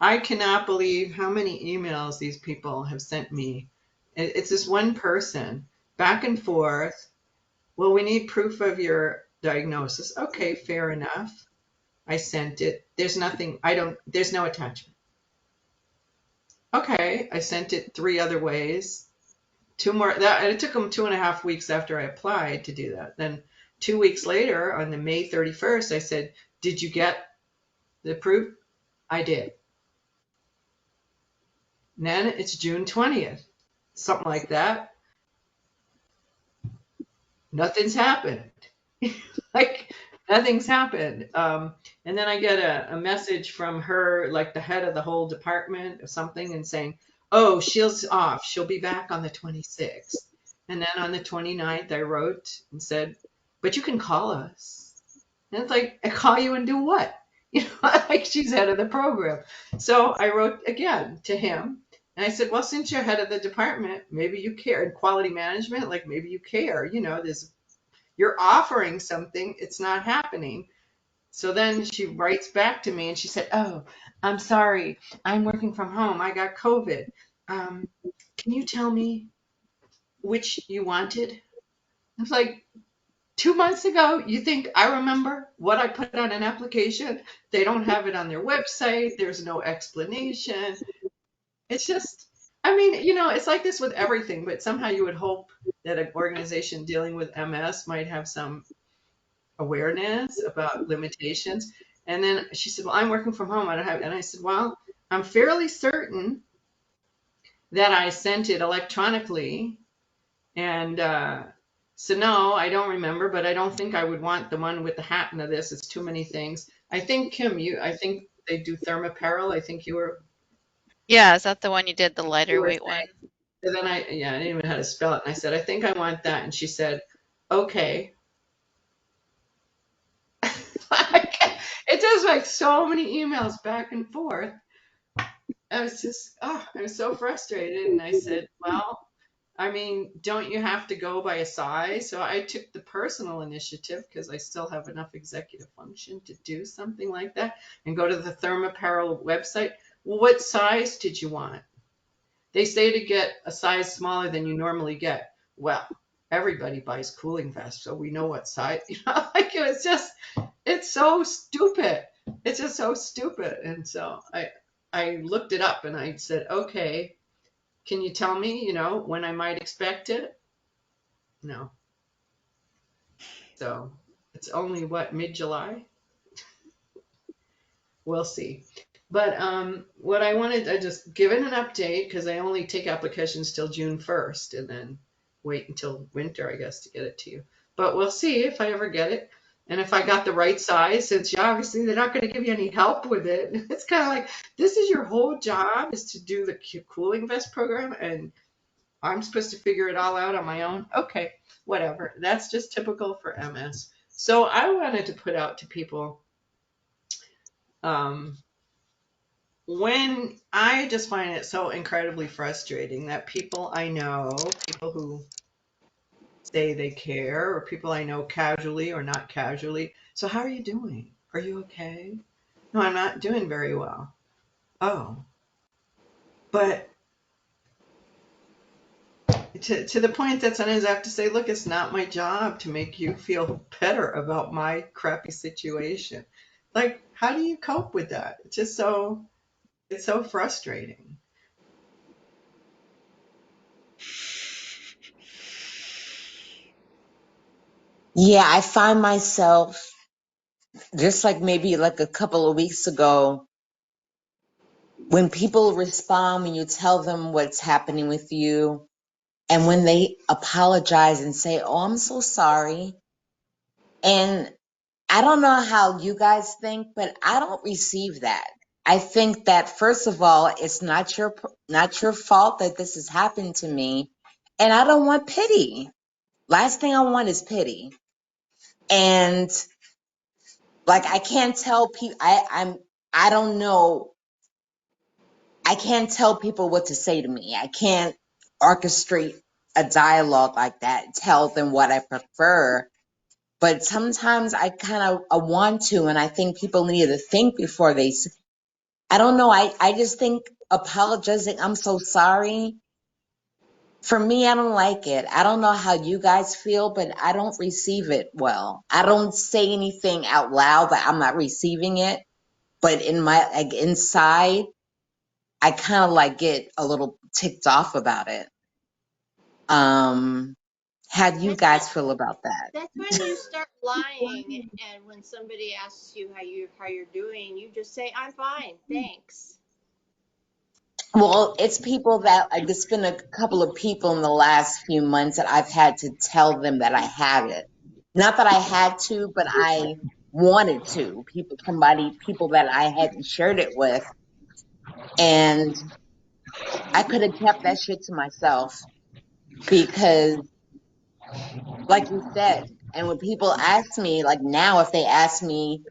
I cannot believe how many emails these people have sent me. It's this one person back and forth. Well, we need proof of your diagnosis. Okay, fair enough. I sent it. There's nothing, there's no attachment. Okay, I sent it 3 other ways. 2 more, it took them 2.5 weeks after I applied to do that. Then 2 weeks later, on the May 31st, I said, did you get the proof? I did. And then it's June 20th, something like that. Nothing's happened. Like, nothing's happened. And then I get a message from her, like the head of the whole department or something, and saying, oh, she's off. She'll be back on the 26th. And then on the 29th, I wrote and said, but you can call us. And it's like, I call you and do what? You know, like she's head of the program. So I wrote again to him. And I said, well, since you're head of the department, maybe you care. In quality management, like maybe you care. You know, you're offering something, it's not happening. So then she writes back to me and she said, oh, I'm sorry. I'm working from home. I got COVID. Can you tell me which you wanted? I was like, 2 months ago, you think I remember what I put on an application? They don't have it on their website. There's no explanation. It's just, I mean, you know, it's like this with everything, but somehow you would hope that an organization dealing with MS might have some awareness about limitations. And then she said, well, I'm working from home. I don't have, and I said, well, I'm fairly certain that I sent it electronically. And so no, I don't remember, but I don't think I would want the one with the hat and this. It's too many things. I think, Kim, I think they do thermopyral. I think you were Yeah, is that the one you did, the lighter weight one? saying. And then I didn't even know how to spell it. And I said, I think I want that. And she said, okay. It does like so many emails back and forth. I was just, I was so frustrated. And I said, well, I mean, don't you have to go by a size? So I took the personal initiative because I still have enough executive function to do something like that and go to the thermopyral website. Well, what size did you want? They say to get a size smaller than you normally get. Well, everybody buys cooling vests, so we know what size, you know, like it was just, it's so stupid. It's just so stupid. And so I looked it up and I said, okay, can you tell me, you know, when I might expect it? No. So it's only what, mid-July? We'll see. But what I wanted, I just given an update because I only take applications till June 1st and then wait until winter, I guess, to get it to you. But we'll see if I ever get it. And if I got the right size, since obviously they're not going to give you any help with it. It's kind of like, this is your whole job is to do the cooling vest program and I'm supposed to figure it all out on my own. Okay, whatever. That's just typical for MS. So I wanted to put out to people, when I just find it so incredibly frustrating that people I know, people who say they care, or people I know casually or not casually. So how are you doing? Are you okay? No, I'm not doing very well. Oh, but to the point that sometimes I have to say, look, it's not my job to make you feel better about my crappy situation. Like, how do you cope with that? It's just it's so frustrating. Yeah, I find myself just like maybe like a couple of weeks ago when people respond, when you tell them what's happening with you, and when they apologize and say, oh, I'm so sorry. And I don't know how you guys think, but I don't receive that. I think that first of all, it's not your fault that this has happened to me, and I don't want pity. Last thing I want is pity. And like I can't tell people I don't know. I can't tell people what to say to me. I can't orchestrate a dialogue like that, tell them what I prefer. But sometimes I kind of I want to, and I think people need to think before I don't know. I just think apologizing, I'm so sorry. For me, I don't like it. I don't know how you guys feel, but I don't receive it well. I don't say anything out loud that I'm not receiving it, but in my like inside, I kind of like get a little ticked off about it. How do you That's when guys feel about that? that's when you start lying, and when somebody asks you how you're doing, you just say, "I'm fine, thanks." Well, it's people that like it's been a couple of people in the last few months that I've had to tell them that I have it. Not that I had to, but I wanted to. People that I hadn't shared it with, and I could have kept that shit to myself because, like you said, and when people ask me, like now, if they ask me,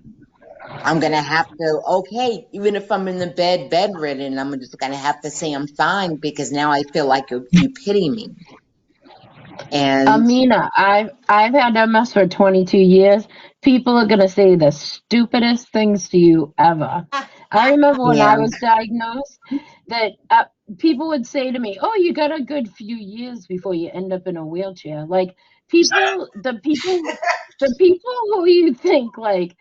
I'm gonna have to, okay, even if I'm in the bedridden, I'm just gonna have to say I'm fine because now I feel like you pity me. And Amina, I've had MS for 22 years. People are gonna say the stupidest things to you ever. I remember when yeah, I was diagnosed that people would say to me, "Oh, you got a good few years before you end up in a wheelchair." Like the people who you think like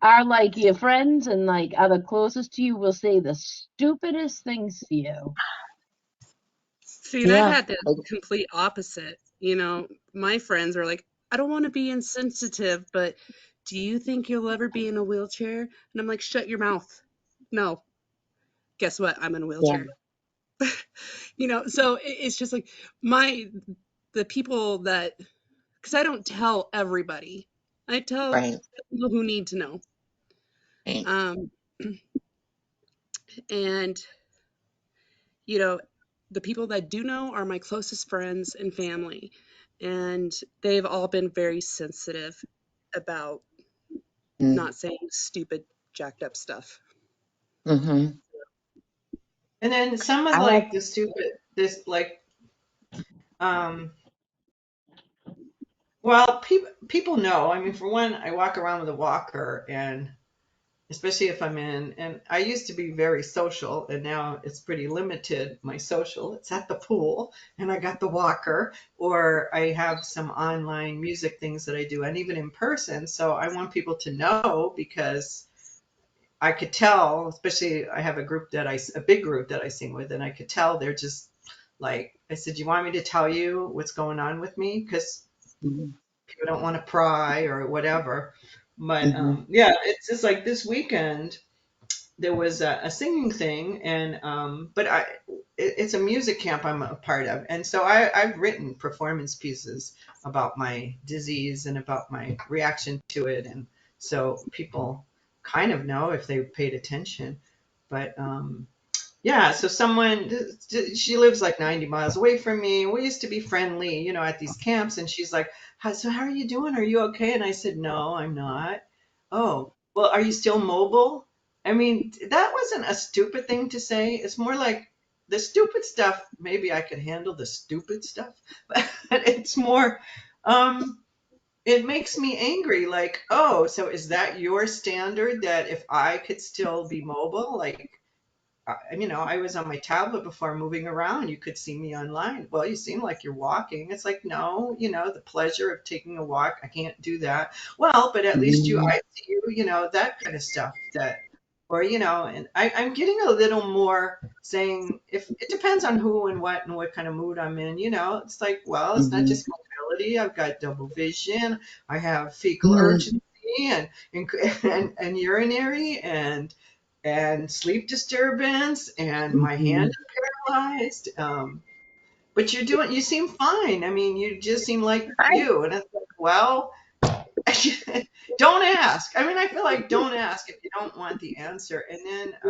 are like your friends and like are the closest to you will say the stupidest things to you. See, and I've yeah, had the complete opposite. You know, my friends are like, I don't want to be insensitive, but do you think you'll ever be in a wheelchair? And I'm like, shut your mouth. No. Guess what? I'm in a yeah, wheelchair. You know, so it's just like the people that, because I don't tell everybody, I tell right, people who need to know. right. Um, and, you know, the people that do know are my closest friends and family. And they've all been very sensitive about Mm, not saying stupid, jacked up stuff. mm-hmm. And then some of I like, like the stupid, this like, um, well, people know. I mean, for one, I walk around with a walker, and especially if I'm in, and I used to be very social, and now it's pretty limited. My social, it's at the pool, and I got the walker, or I have some online music things that I do, and even in person. So I want people to know because I could tell, especially I have a big group that I sing with, and I could tell they're just like, I said, you want me to tell you what's going on with me? Because mm-hmm, people don't want to pry or whatever. But mm-hmm, yeah, it's just like this weekend there was a singing thing, and but it's a music camp I'm a part of, and so I've written performance pieces about my disease and about my reaction to it, and so people kind of know if they paid attention. But yeah, so she lives like 90 miles away from me. We used to be friendly, you know, at these camps. And she's like, so how are you doing? Are you okay? And I said, no, I'm not. Oh, well, are you still mobile? I mean, that wasn't a stupid thing to say. It's more like the stupid stuff. Maybe I could handle the stupid stuff, but it's more, um, it makes me angry. Like, oh, so is that your standard that if I could still be mobile, like, you know, I was on my tablet before moving around. You could see me online. Well, you seem like you're walking. It's like, no, you know, the pleasure of taking a walk, I can't do that. Well, but at least mm-hmm, I see you, you know, that kind of stuff that, or, you know, and I'm getting a little more saying if it depends on who and what kind of mood I'm in, you know, it's like, well, it's not mm-hmm, just mobility. I've got double vision. I have fecal mm-hmm, urgency and urinary and sleep disturbance, and my hand mm-hmm. is paralyzed. But you seem fine. I mean, you just seem like I, you. And it's like, well, don't ask. I mean, I feel like don't ask if you don't want the answer. And then I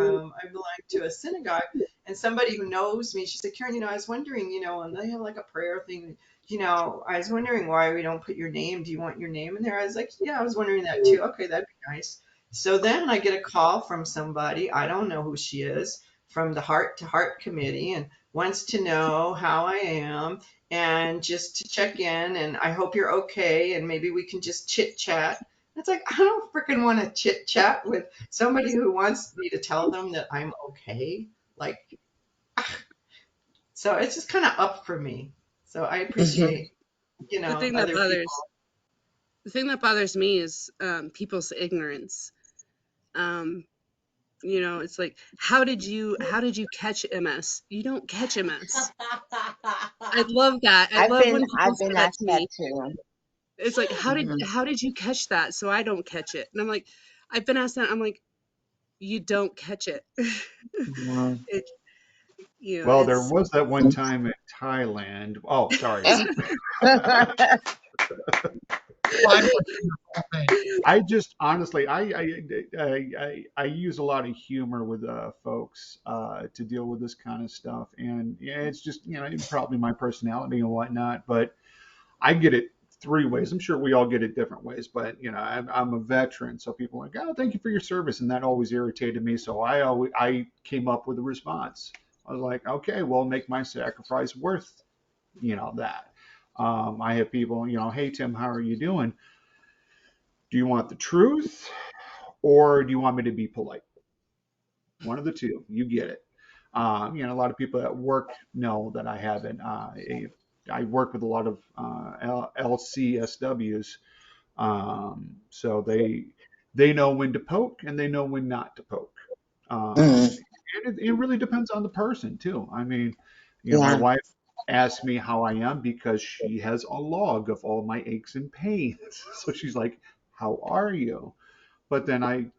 belong to a synagogue, and somebody who knows me, she said, Karen, you know, I was wondering, you know, and they have like a prayer thing. You know, I was wondering why we don't put your name. Do you want your name in there? I was like, yeah, I was wondering that too. Okay, that'd be nice. So then I get a call from somebody, I don't know who she is, from the Heart to Heart Committee, and wants to know how I am and just to check in, and I hope you're okay, and maybe we can just chit chat. It's like, I don't freaking want to chit chat with somebody who wants me to tell them that I'm okay. Like, So it's just kind of up for me. So I Mhm. appreciate, you The know, thing that other people. bothers the thing that bothers me is people's ignorance. Um, it's like, how did you catch MS? You don't catch MS. I love that. I love when people I've say been that asked to that me. too. It's like, Mhm. how did you catch that so I don't catch it? And I'm like, I've been asked that. I'm like, you don't catch it. Mhm. it Well, there it's was that one time in Thailand. Oh, sorry. Fine with your full name. I just honestly, I use a lot of humor with folks to deal with this kind of stuff, and yeah, it's just probably my personality and whatnot. But I get it three ways. I'm sure we all get it different ways, but I'm a veteran, so people are like, oh, thank you for your service, and that always irritated me. So I came up with a response. I was like, okay, well, make my sacrifice worth that. I have people, hey Tim, how are you doing? Do you want the truth or do you want me to be polite? One of the two. You get it. A lot of people at work know that I haven't. I work with a lot of LCSWs, so they know when to poke and they know when not to poke. Mm. And it really depends on the person too. I mean, my Yeah. wife asks me how I am because she has a log of all my aches and pains. So she's like, "How are you?" But then I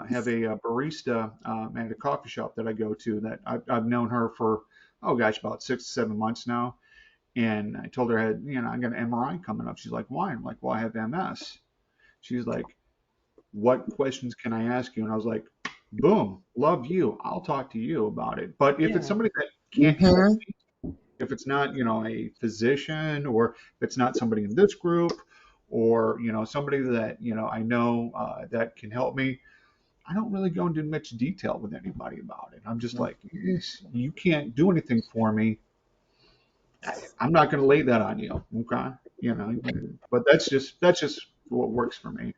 have a barista at a coffee shop that I go to that I've known her for, oh gosh, about 6 to 7 months now. And I told her I got an MRI coming up. She's like, why? I'm like, well, I have MS. She's like, what questions can I ask you? And I was like, boom, love you. I'll talk to you about it. But if it's Yeah. somebody that can't help Mhm. me, if it's not, a physician, or if it's not somebody in this group, or, somebody that, I know that can help me, I don't really go into much detail with anybody about it. I'm just like, yes, you can't do anything for me. I'm not going to lay that on you. Okay. But that's just what works for me.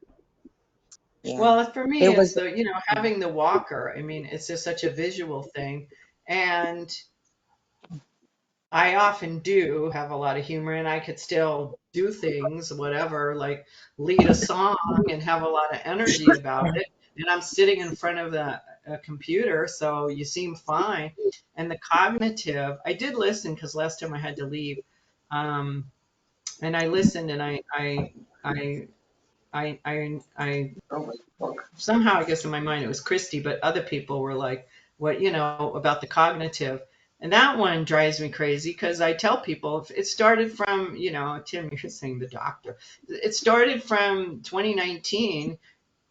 Yeah. Well, for me, There it's was. having the walker. I mean, it's just such a visual thing. And I often do have a lot of humor, and I could still do things, whatever, like lead a song and have a lot of energy about it. And I'm sitting in front of a computer, so you seem fine. And the cognitive, I did listen because last time I had to leave, um, and I listened, and I, I somehow, I guess in my mind it was Christy, but other people were like, what, about the cognitive. And that one drives me crazy because I tell people if it started from, Tim, you're saying the doctor. It started from 2019.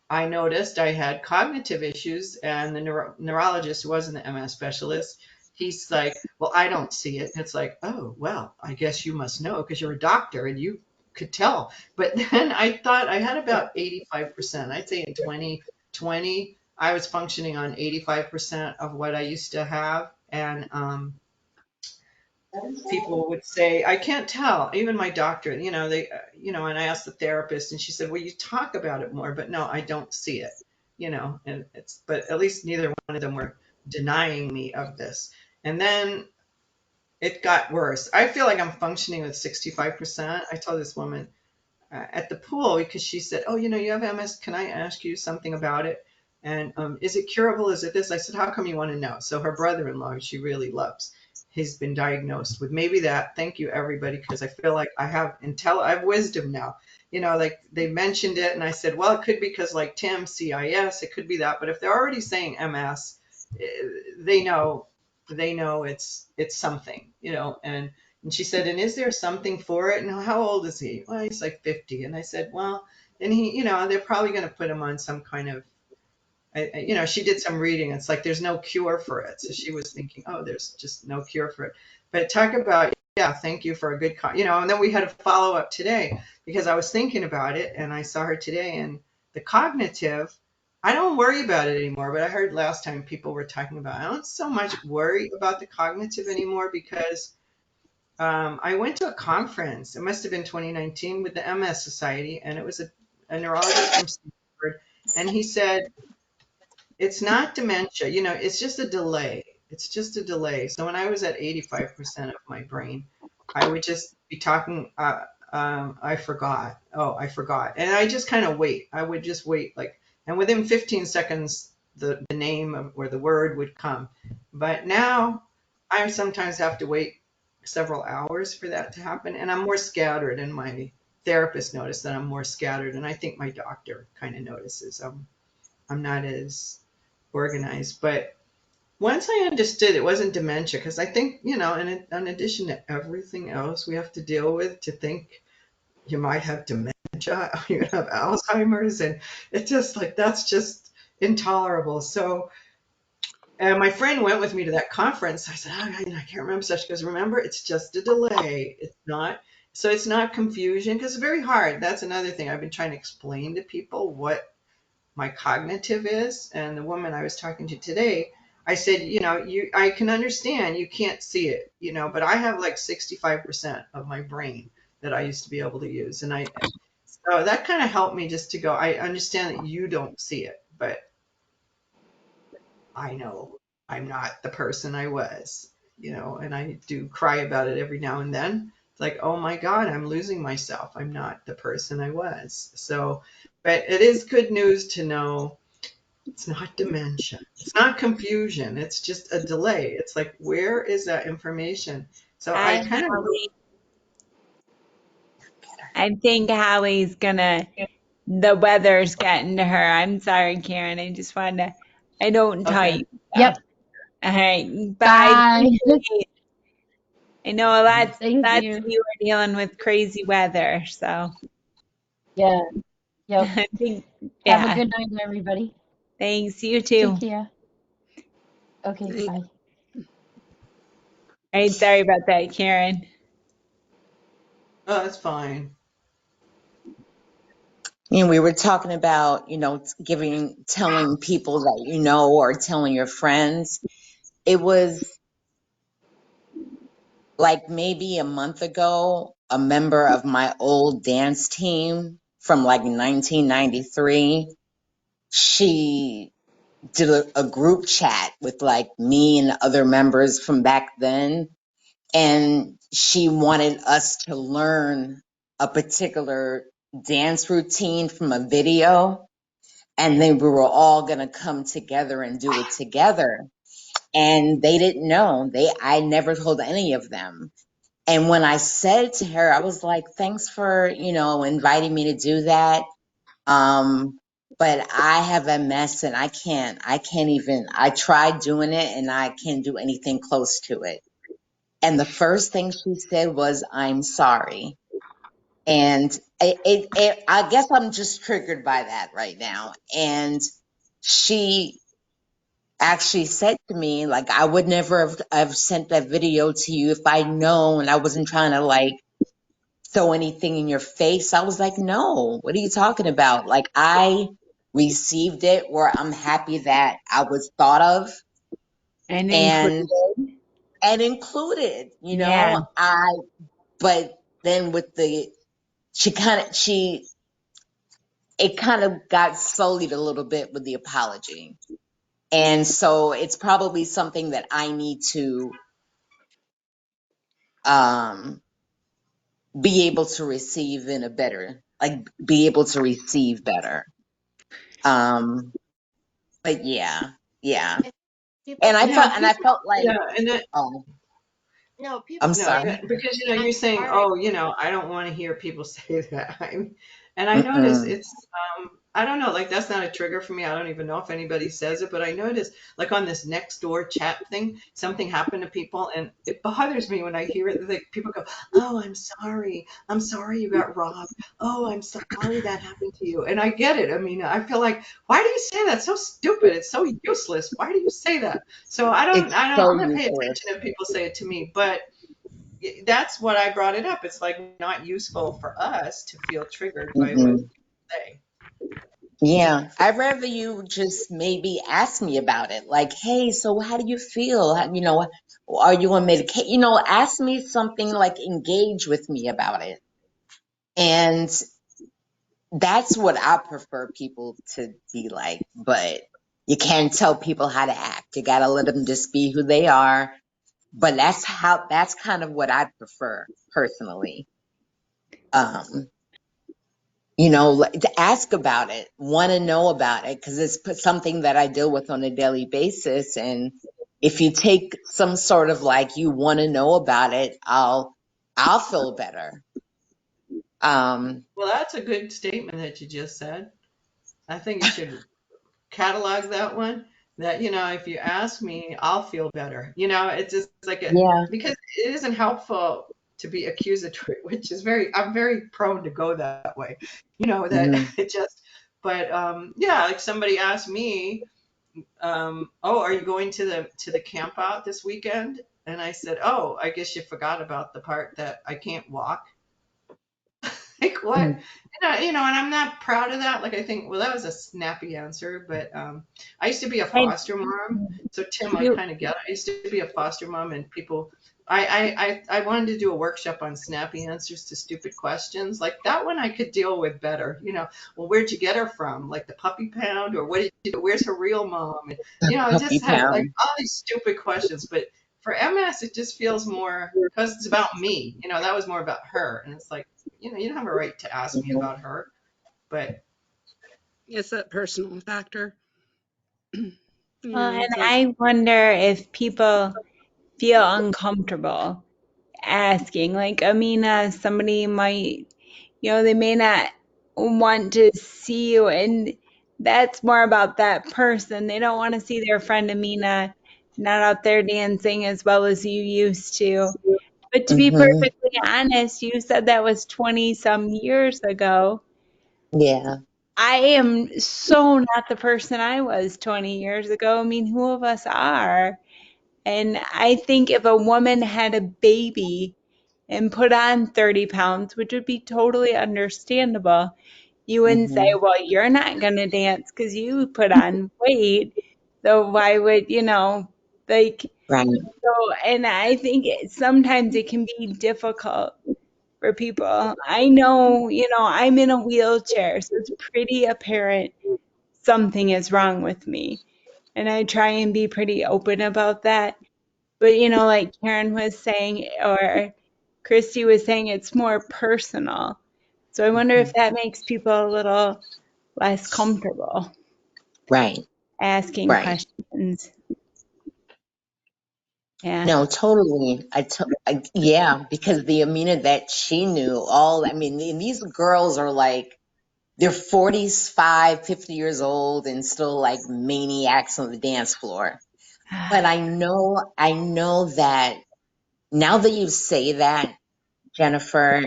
I noticed I had cognitive issues, and the neurologist, who wasn't the MS specialist, he's like, well, I don't see it. And it's like, oh, well, I guess you must know because you're a doctor and you could tell. But then I thought I had about 85%. I'd say in 2020, I was functioning on 85% of what I used to have. And people would say, I can't tell. Even my doctor, and I asked the therapist, and she said, well, you talk about it more, but no, I don't see it, but at least neither one of them were denying me of this. And then it got worse. I feel like I'm functioning with 65%. I told this woman at the pool because she said, oh, you have MS. Can I ask you something about it? And is it curable? Is it this? I said, how come you want to know? So her brother-in-law, she really loves, he's been diagnosed with maybe that. Thank you, everybody, because I feel like I have wisdom now. Like they mentioned it, and I said, well, it could be because like Tim, CIS, it could be that. But if they're already saying MS, eh, they know, it's something, and she said, and is there something for it? And how old is he? Well, he's like 50. And I said, well, and he, they're probably going to put him on some kind of, she did some reading. It's like there's no cure for it. So she was thinking, oh, there's just no cure for it. But talk about, yeah, thank you for a good, and then we had a follow up today because I was thinking about it and I saw her today, and the cognitive, I don't worry about it anymore. But I heard last time people were talking about, I don't so much worry about the cognitive anymore because I went to a conference. It must have been 2019 with the MS Society, and it was a neurologist from Stanford, and he said it's not dementia. It's just a delay. It's just a delay. So when I was at 85% of my brain, I would just be talking. I forgot. Oh, I forgot. And I just kind of wait. I would just wait, like, and within 15 seconds, the name or the word would come. But now I sometimes have to wait several hours for that to happen. And I'm more scattered, and my therapist noticed that I'm more scattered. And I think my doctor kind of notices I'm not as organized. But once I understood it wasn't dementia, because I think, in addition to everything else we have to deal with, to think you might have dementia, you have Alzheimer's, and it's just like, that's just intolerable. So, and my friend went with me to that conference. I said, I can't remember such. She goes, remember, it's just a delay. It's not confusion, because it's very hard. That's another thing I've been trying to explain to people what my cognitive is. And the woman I was talking to today, I said, I can understand you can't see it, but I have like 65% of my brain that I used to be able to use. And so that kind of helped me just to go, I understand that you don't see it, but I know I'm not the person I was, and I do cry about it every now and then. It's like, oh my God, I'm losing myself. I'm not the person I was. So, but it is good news to know it's not dementia. It's not confusion. It's just a delay. It's like, where is that information? So I Hi, kind of, Holly. I think Holly's the weather's getting to her. I'm sorry, Karen. I just wanted to, I don't tell okay. you. So. Yep. All right. Bye. Bye. I know lots Thank of you. you are dealing with crazy weather. So Yeah. Yep. I think, Have a yeah. good night, everybody. Thanks. You Take too. care. Okay. Bye. All right. Sorry about that, Karen. Oh, that's fine. We were talking about, telling people that you know, or telling your friends. It was like maybe a month ago, a member of my old dance team from like 1993, she did a group chat with like me and other members from back then. And she wanted us to learn a particular dance routine from a video. And then we were all going to come together and do it together. And they didn't know. I never told any of them. And when I said to her, I was like, thanks for, inviting me to do that. But I have MS and I can't even, I tried doing it and I can't do anything close to it. And the first thing she said was, I'm sorry. And I guess I'm just triggered by that right now. And she actually said to me, like, I would never have sent that video to you if I'd known. I wasn't trying to like throw anything in your face. I was like, no, what are you talking about? Like, I received it where I'm happy that I was thought of And and included. included, Yeah. but then with it kind of got sullied a little bit with the apology. And so it's probably something that I need to, um, be able to receive be able to receive better. Um, but yeah. People And I say, felt, Yeah, and I people, felt like, yeah, and that, oh, no, people I'm no, say, sorry. because I'm you're saying, sorry. oh, I don't want to hear people say that. And I notice Mm-mm. it's, I don't know, like that's not a trigger for me. I don't even know if anybody says it, but I notice, like on this next door chat thing, something happened to people, and it bothers me when I hear it. Like people go, "Oh, I'm sorry. I'm sorry you got robbed. Oh, I'm sorry that happened to you." And I get it. I mean, I feel like, why do you say that? It's so stupid. It's so useless. Why do you say that? So It's I'm so gonna pay useless. attention if people say it to me, but that's what I brought it up. It's like not useful for us to feel triggered by what Mm-mm. you say. Yeah, I'd rather you just maybe ask me about it. Like, hey, so how do you feel? Are you on medication? Ask me something, like engage with me about it. And that's what I prefer people to be like, but you can't tell people how to act. You gotta let them just be who they are. But that's kind of what I prefer personally. To ask about it, want to know about it, because it's something that I deal with on a daily basis. And if you take some sort of like, you want to know about it, I'll feel better. Well, that's a good statement that you just said. I think you should catalog that one. That, if you ask me, I'll feel better. It's just like Yeah. because it isn't helpful to be accusatory, which is I'm very prone to go that way. That Mm-hmm. it just, but yeah, like somebody asked me, oh, are you going to the camp out this weekend? And I said, oh, I guess you forgot about the part that I can't walk. Like what? And I'm not proud of that. Like I think, well, that was a snappy answer, but I used to be a And foster mom, so Tim, I you, kind of get it. I used to be a foster mom, and people, I wanted to do a workshop on snappy answers to stupid questions. Like that one, I could deal with better. Well, where'd you get her from? Like the puppy pound, or what did you do? Where's her real mom? And Puppy just have like pound. all these stupid questions, but. For MS, it just feels more because it's about me. That was more about her, and it's like you don't have a right to ask me Mhm. about her, but It's that personal factor. and It's like, I wonder if people feel uncomfortable asking. Like Amina, somebody might, they may not want to see you, and that's more about that person. They don't want to see their friend Amina not out there dancing as well as you used to. But to be Mhm. perfectly honest, you said that was 20 some years ago. Yeah. I am so not the person I was 20 years ago. I mean, who of us are? And I think if a woman had a baby and put on 30 pounds, which would be totally understandable, you wouldn't say, Mhm. well, you're not going to dance because you put on weight. So why would, like, Right. so, and I think sometimes it can be difficult for people. I know, I'm in a wheelchair, so it's pretty apparent something is wrong with me. And I try and be pretty open about that. But, like Karen was saying, or Christy was saying, it's more personal. So I wonder if that makes people a little less comfortable Right. asking Right. questions. Yeah. No, totally. Yeah, because the Amina that she knew, I mean, and these girls are like, they're 45, 50 years old and still like maniacs on the dance floor. But I know that now that you say that, Jennifer,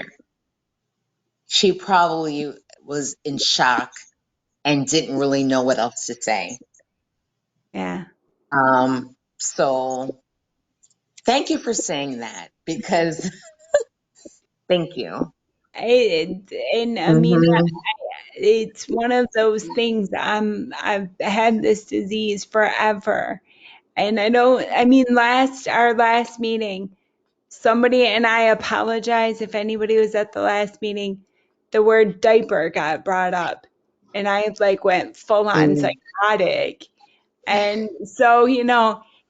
she probably was in shock and didn't really know what else to say. Yeah. So thank you for saying that, because thank you. And I mean, Hmm. it's one of those things. I've had this disease forever. And I mean, our last meeting, somebody, and I apologize if anybody was at the last meeting, the word diaper got brought up. And I like went full on Mm, psychotic. And so,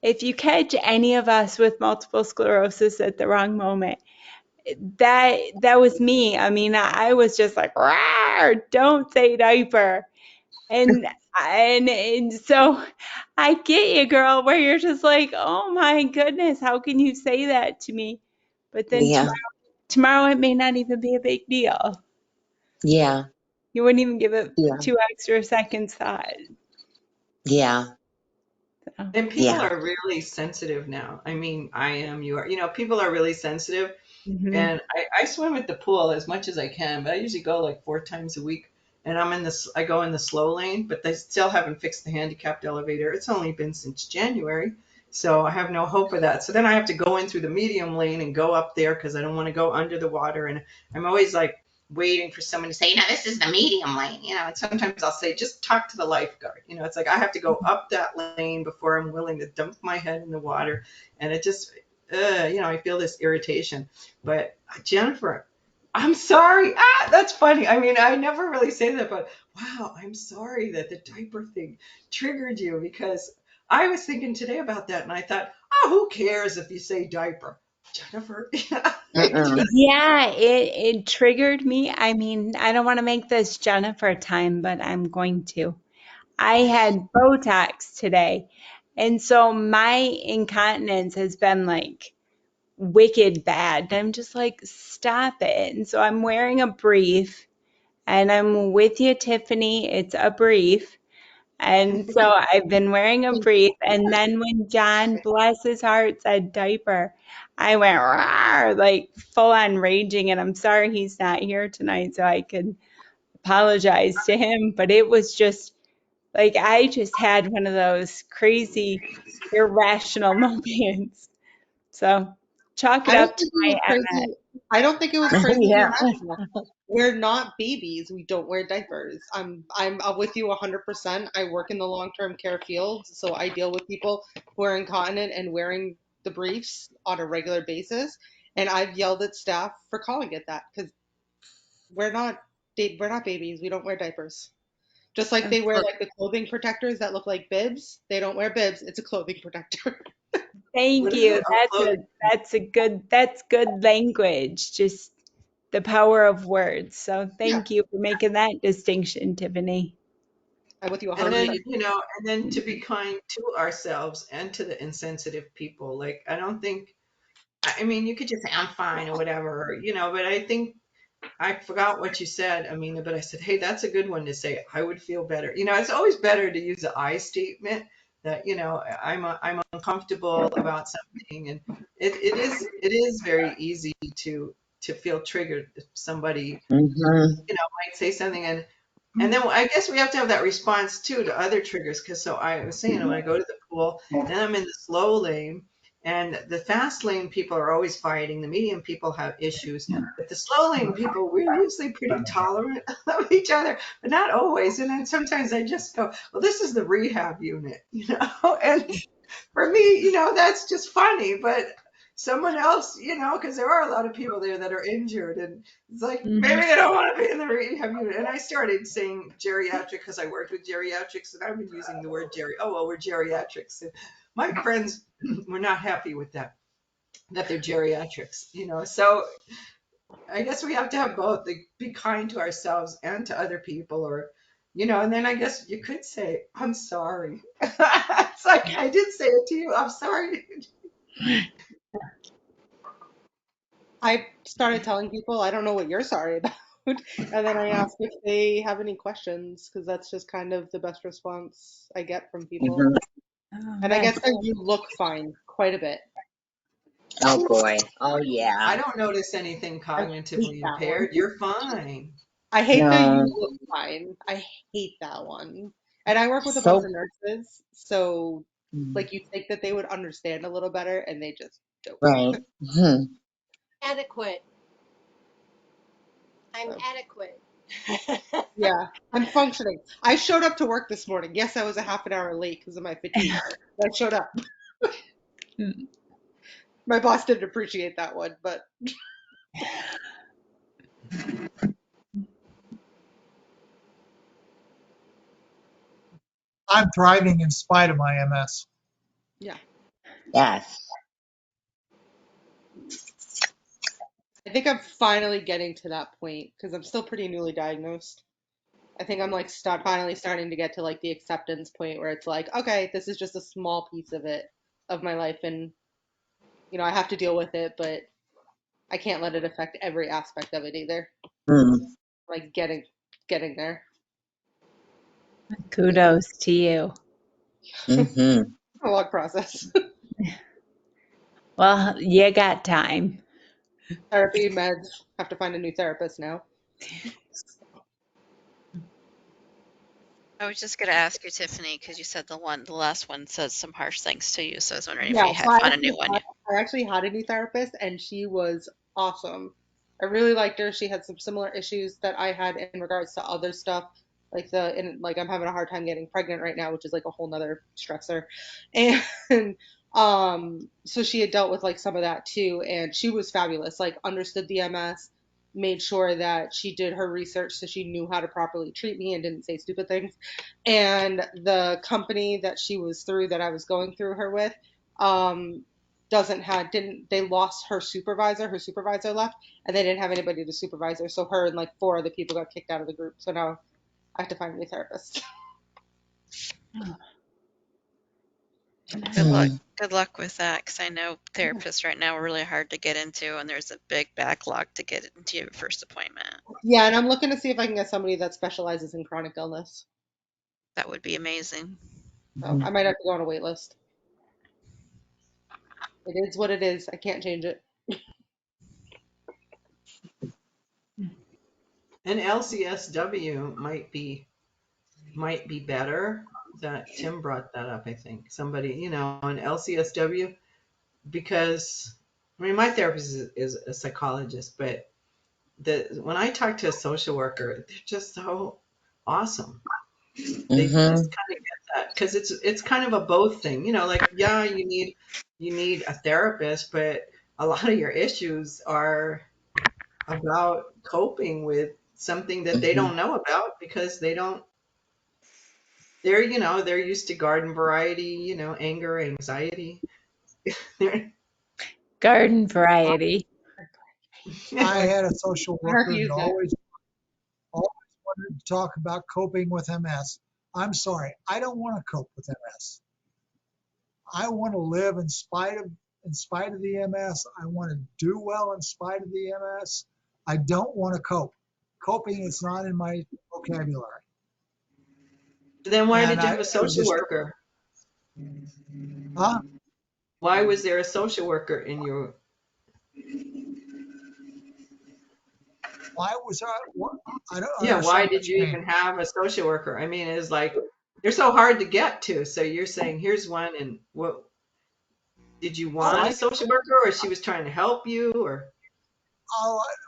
if you catch any of us with multiple sclerosis at the wrong moment, that was me. I mean, I was just like, "Rawr, don't say diaper." And so I get you, girl, where you're just like, "Oh my goodness, how can you say that to me?" But then yeah, tomorrow it may not even be a big deal. yeah, You wouldn't even give it yeah, 2 extra seconds thought. yeah, So, and people yeah. are really sensitive now. I mean, I am, you are, people are really sensitive. hmm And I swim at the pool as much as I can, but I usually go like 4 times a week. And I go in the slow lane, but they still haven't fixed the handicapped elevator. It's only been since January, so I have no hope of that. So then I have to go in through the medium lane and go up there because I don't want to go under the water. And I'm always like waiting for someone to say, "No, this is the medium lane," And sometimes I'll say, "Just talk to the lifeguard." It's like I have to go up that lane before I'm willing to dump my head in the water, and it just, I feel this irritation. But Jennifer, I'm sorry. That's funny. I mean, I never really say that, but wow, I'm sorry that the diaper thing triggered you because I was thinking today about that, and I thought, oh, who cares if you say diaper, Jennifer? Mm-mm. Yeah, it triggered me. I mean, I don't want to make this Jennifer time, but I'm going to. I had Botox today, and so my incontinence has been like wicked bad. And I'm just like, stop it. And so I'm wearing a brief, and I'm with you, Tiffany. It's a brief. And so I've been wearing a brief. And then when John, bless his heart, said diaper, I went "Rawr," like full on raging. And I'm sorry he's not here tonight so I could apologize to him. But it was just like I just had one of those crazy, irrational moments. So chalk it I don't up to think it my was MS. crazy. I don't think it was crazy Yeah. irrational. We're not babies. We don't wear diapers. I'm with you 100%. I work in the long-term care field, so I deal with people who are incontinent and wearing the briefs on a regular basis. And I've yelled at staff for calling it that because we're not babies. We don't wear diapers. Just like they wear like the clothing protectors that look like bibs. They don't wear bibs. It's a clothing protector. Thank What is it? you. A clothing. That's good language. Just the power of words. So Yeah, thank you for making that distinction, Tiffany. I'm with you And then, 100%. and then to be kind to ourselves and to the insensitive people. Like, I don't think, I mean, you could just say, I'm fine or whatever, but I think I forgot what you said, Amina, but I said, hey, that's a good one to say. I would feel better. It's always better to use the I statement that, I'm uncomfortable about something. And it is very easy to feel triggered if somebody, Mm-hmm. might say something. And then I guess we have to have that response too to other triggers. Because so I was saying, when I go to the pool, then I'm in the slow lane, and the fast lane people are always fighting. The medium people have issues, but the slow lane people, we're usually pretty tolerant of each other, but not always. And then sometimes I just go, well, this is the rehab unit. And for me, that's just funny, but someone else, because there are a lot of people there that are injured, and it's like maybe Mhm. they don't want to be in the rehab unit. And I started saying geriatric because I worked with geriatrics, and I've been using the word Oh well, we're geriatrics. And my friends were not happy with that they're geriatrics. So I guess we have to have both. Like, be kind to ourselves and to other people, or. And then I guess you could say, I'm sorry. It's like, I did say it to you. I'm sorry. I started telling people I don't know what you're sorry about. And then I ask if they have any questions because that's just kind of the best response I get from people. Mm-hmm. Oh, And I that's get that you look fine quite a bit. Oh boy. Oh I yeah. don't notice anything I hate cognitively that one. impaired. You're fine. I hate that you No. look fine. I hate that one. And I work with a bunch So of nurses, so mm, like you think that they would understand a little better and they just don't. right. Hmm. Adequate. I'm So adequate. yeah, I'm functioning. I showed up to work this morning. Yes, I was a half an hour late because of my fatigue. But I showed up. My boss didn't appreciate that one, but I'm thriving in spite of my MS. yeah. Yes. I think I'm finally getting to that point because I'm still pretty newly diagnosed. I think I'm like finally starting to get to like the acceptance point where it's like, okay, this is just a small piece of it of my life, and I have to deal with it, but I can't let it affect every aspect of it either. Mm. Like getting there. kudos to you. Mm-hmm. A long process. Well, you got time. Therapy, meds. Have to find a new therapist now. I was just gonna ask you, Tiffany, because you said the last one says some harsh things to you. So I was wondering if Yeah, you so had found a new one yet. I actually had a new therapist and she was awesome. I really liked her. She had some similar issues that I had in regards to other stuff, like I'm having a hard time getting pregnant right now, which is like a whole nother stressor. And so she had dealt with like some of that too, and she was fabulous, like understood the MS, made sure that she did her research so she knew how to properly treat me and didn't say stupid things. And the company that she was through, that I was going through her with, um, didn't they lost her supervisor? Her supervisor left, and they didn't have anybody to supervise her. So her and like four other people got kicked out of the group. So now I have to find a new therapist. Good luck. Good luck with that, because I know therapists right now are really hard to get into, and there's a big backlog to get into your first appointment. Yeah, and I'm looking to see if I can get somebody that specializes in chronic illness. That would be amazing. So I might have to go on a wait list. It is what it is. I can't change it. And LCSW might be better. That Tim brought that up, I think. Somebody, you know, an LCSW, because I mean my therapist is a psychologist, but when I talk to a social worker, they're just so awesome. They just kind of get that, because it's kind of a both thing, you know, like, yeah, you need a therapist, but a lot of your issues are about coping with something that they don't know about, because they're used to garden variety, you know, anger, anxiety. Garden variety. I had a social worker that use that. always wanted to talk about coping with MS. I'm sorry, I don't want to cope with MS. I want to live in spite of the MS. I want to do well in spite of the MS. I don't want to cope. Coping is not in my vocabulary. Then why And did you have a I social just, worker? huh? Why was there a social worker in your? Why was I? What? I don't Yeah, why understand what did you you mean. even have a social worker? I mean, it's like they're so hard to get to. So you're saying here's one, and what did you Oh, want a social worker, or she was trying to help you, or?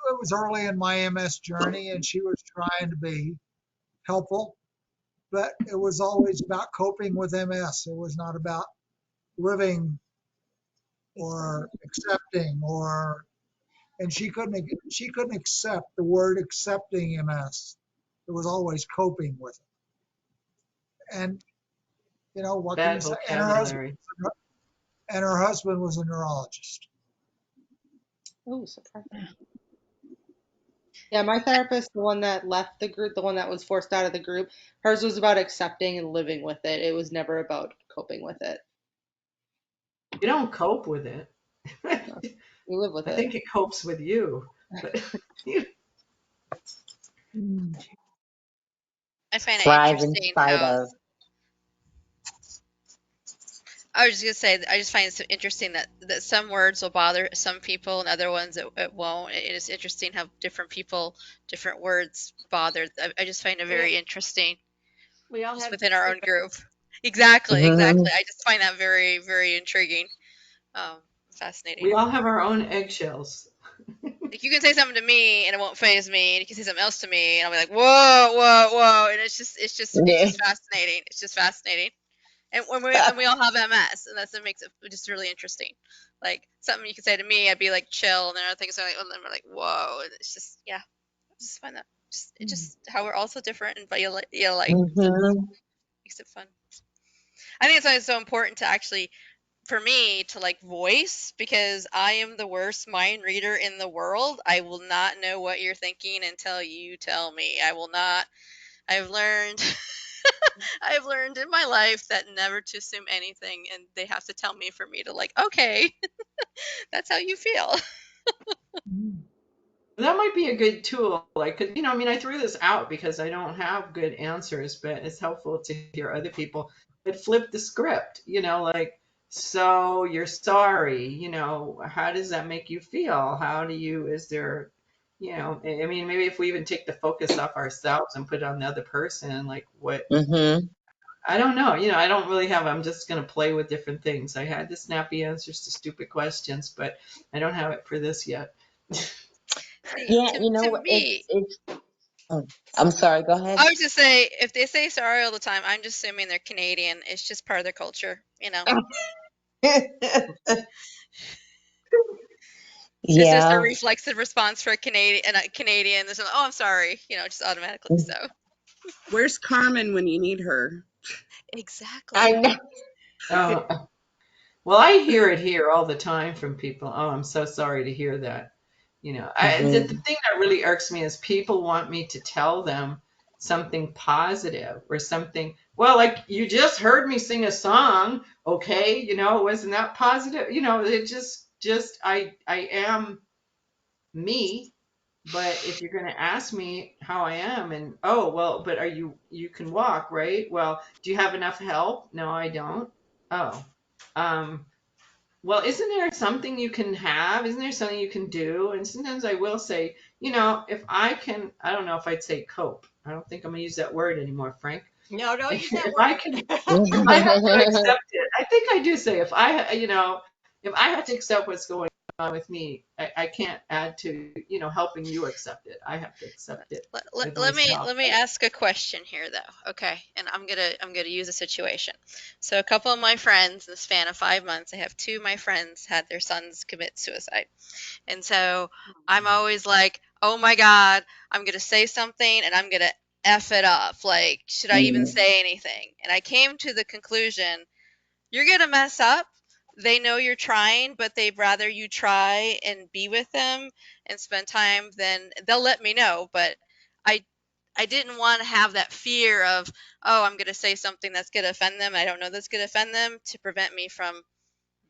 it was early in my MS journey, and she was trying to be helpful, but it was always about coping with MS. It was not about living or accepting and she couldn't accept the word accepting MS. It was always coping with it. And you know what can you Bad say? vocabulary. And her husband was a neurologist. Oh, surprising. Yeah, my therapist, the one that left the group, the one that was forced out of the group, hers was about accepting and living with it. It was never about coping with it. You don't cope with it. No, you live with I it. think it copes with you. But I find it Thrive in interesting spite how of. I was just gonna say I just find it so interesting that some words will bother some people and other ones it won't. It is interesting how different people, different words bother. I just find it We very interesting we all just have within our own different. group. Exactly, exactly. Mhm. I just find that very, very intriguing, we fascinating. all have our own eggshells. Like you can say something to me and it won't faze me, and you can say something else to me and I'll be like, whoa, whoa, whoa, and it's Yeah. just fascinating. It's just fascinating. And when we all have MS, and that's what makes it just really interesting. Like something you could say to me, I'd be like chill, and then other things are like, and then we're like whoa, and it's just yeah, I just find that just how we're all so different, and but you like so it Mhm. makes it fun. I think it's why it's so important to actually for me to like voice, because I am the worst mind reader in the world. I will not know what you're thinking until you tell me. I will not. I've learned I've learned in my life that never to assume anything, and they have to tell me for me to like, okay, that's how you feel. That might be a good tool. Like, 'cause, you know, I mean, I threw this out because I don't have good answers, but it's helpful to hear other people. But flip the script, you know, like, so you're sorry, you know, how does that make you feel? Is there, you know, I mean, maybe if we even take the focus off ourselves and put it on the other person, like what, Mhm. I don't know, you know, I don't really have, I'm just going to play with different things. I had the snappy answers to stupid questions, but I don't have it for this yet. See, Yeah, to it's me, it's. Oh, I'm sorry. Go ahead. I would just say if they say sorry all the time, I'm just assuming they're Canadian. It's just part of their culture, you know. It's just a Yeah. reflexive response for a Canadian. There's oh, I'm sorry, just automatically. So Where's Carmen when you need her? I exactly. know. Oh, well, I hear it here all the time from people. Oh, I'm so sorry to hear that. The Mhm. thing that really irks me is people want me to tell them something positive or something. Well, like you just heard me sing a song, okay? Wasn't that positive? It just I am me. But if you're going to ask me how I am, and oh well, but you can walk, right? Well, do you have enough help? No, I don't. Oh, um, well, isn't there something you can have? Isn't there something you can do? And sometimes I will say, if I can, I don't know if I'd say cope. I don't think I'm gonna use that word anymore, Frank. No, don't use that If I word. can, if I have to accept it, I think I do say if I have to accept what's going on with me, I can't add to, helping you accept it. I have to accept it Let, with let, let me myself. let me ask a question here though. Okay, and I'm gonna use a situation. So a couple of my friends in the span of 5 months, I have two of my friends had their sons commit suicide. And so I'm always like, oh my God, I'm going to say something and I'm going to F it up. Like, should I even say anything? And I came to the conclusion you're going to mess up. They know you're trying, but they'd rather you try and be with them and spend time than they'll let me know. But I, I didn't want to have that fear of, oh, I'm going to say something that's going to offend them. I don't know that's going to offend them to prevent me from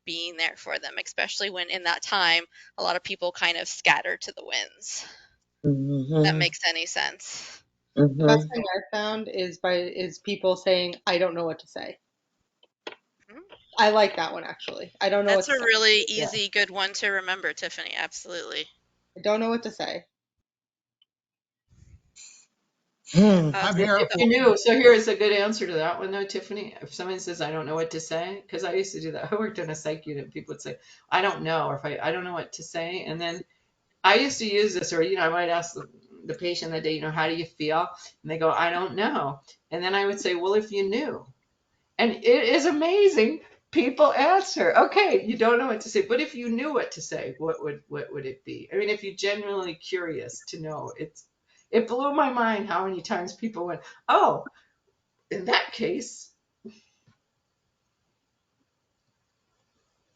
being there for them, especially when in that time a lot of people kind of scatter to the winds. That Mhm. makes any sense. The best Mhm. thing I found is people saying, "I don't know what to say." Mhm. I like that one actually. I don't know what That's to a say. really Yeah, easy, good one to remember, Tiffany. Absolutely. I don't know what to say. Hmm. I'm So here if If for you knew, so here is a good answer to that one though, Tiffany. If someone says, I don't know what to say, because I used to do that. I worked in a psych unit. People would say, I don't know, or if I don't know what to say. And then I used to use this, or, I might ask the patient that day, how do you feel? And they go, I don't know. And then I would say, well, if you knew. And it is amazing. People answer, okay, you don't know what to say, but if you knew what to say, what would it be? I mean, if you're genuinely curious to know, it blew my mind how many times people went, oh, in that case.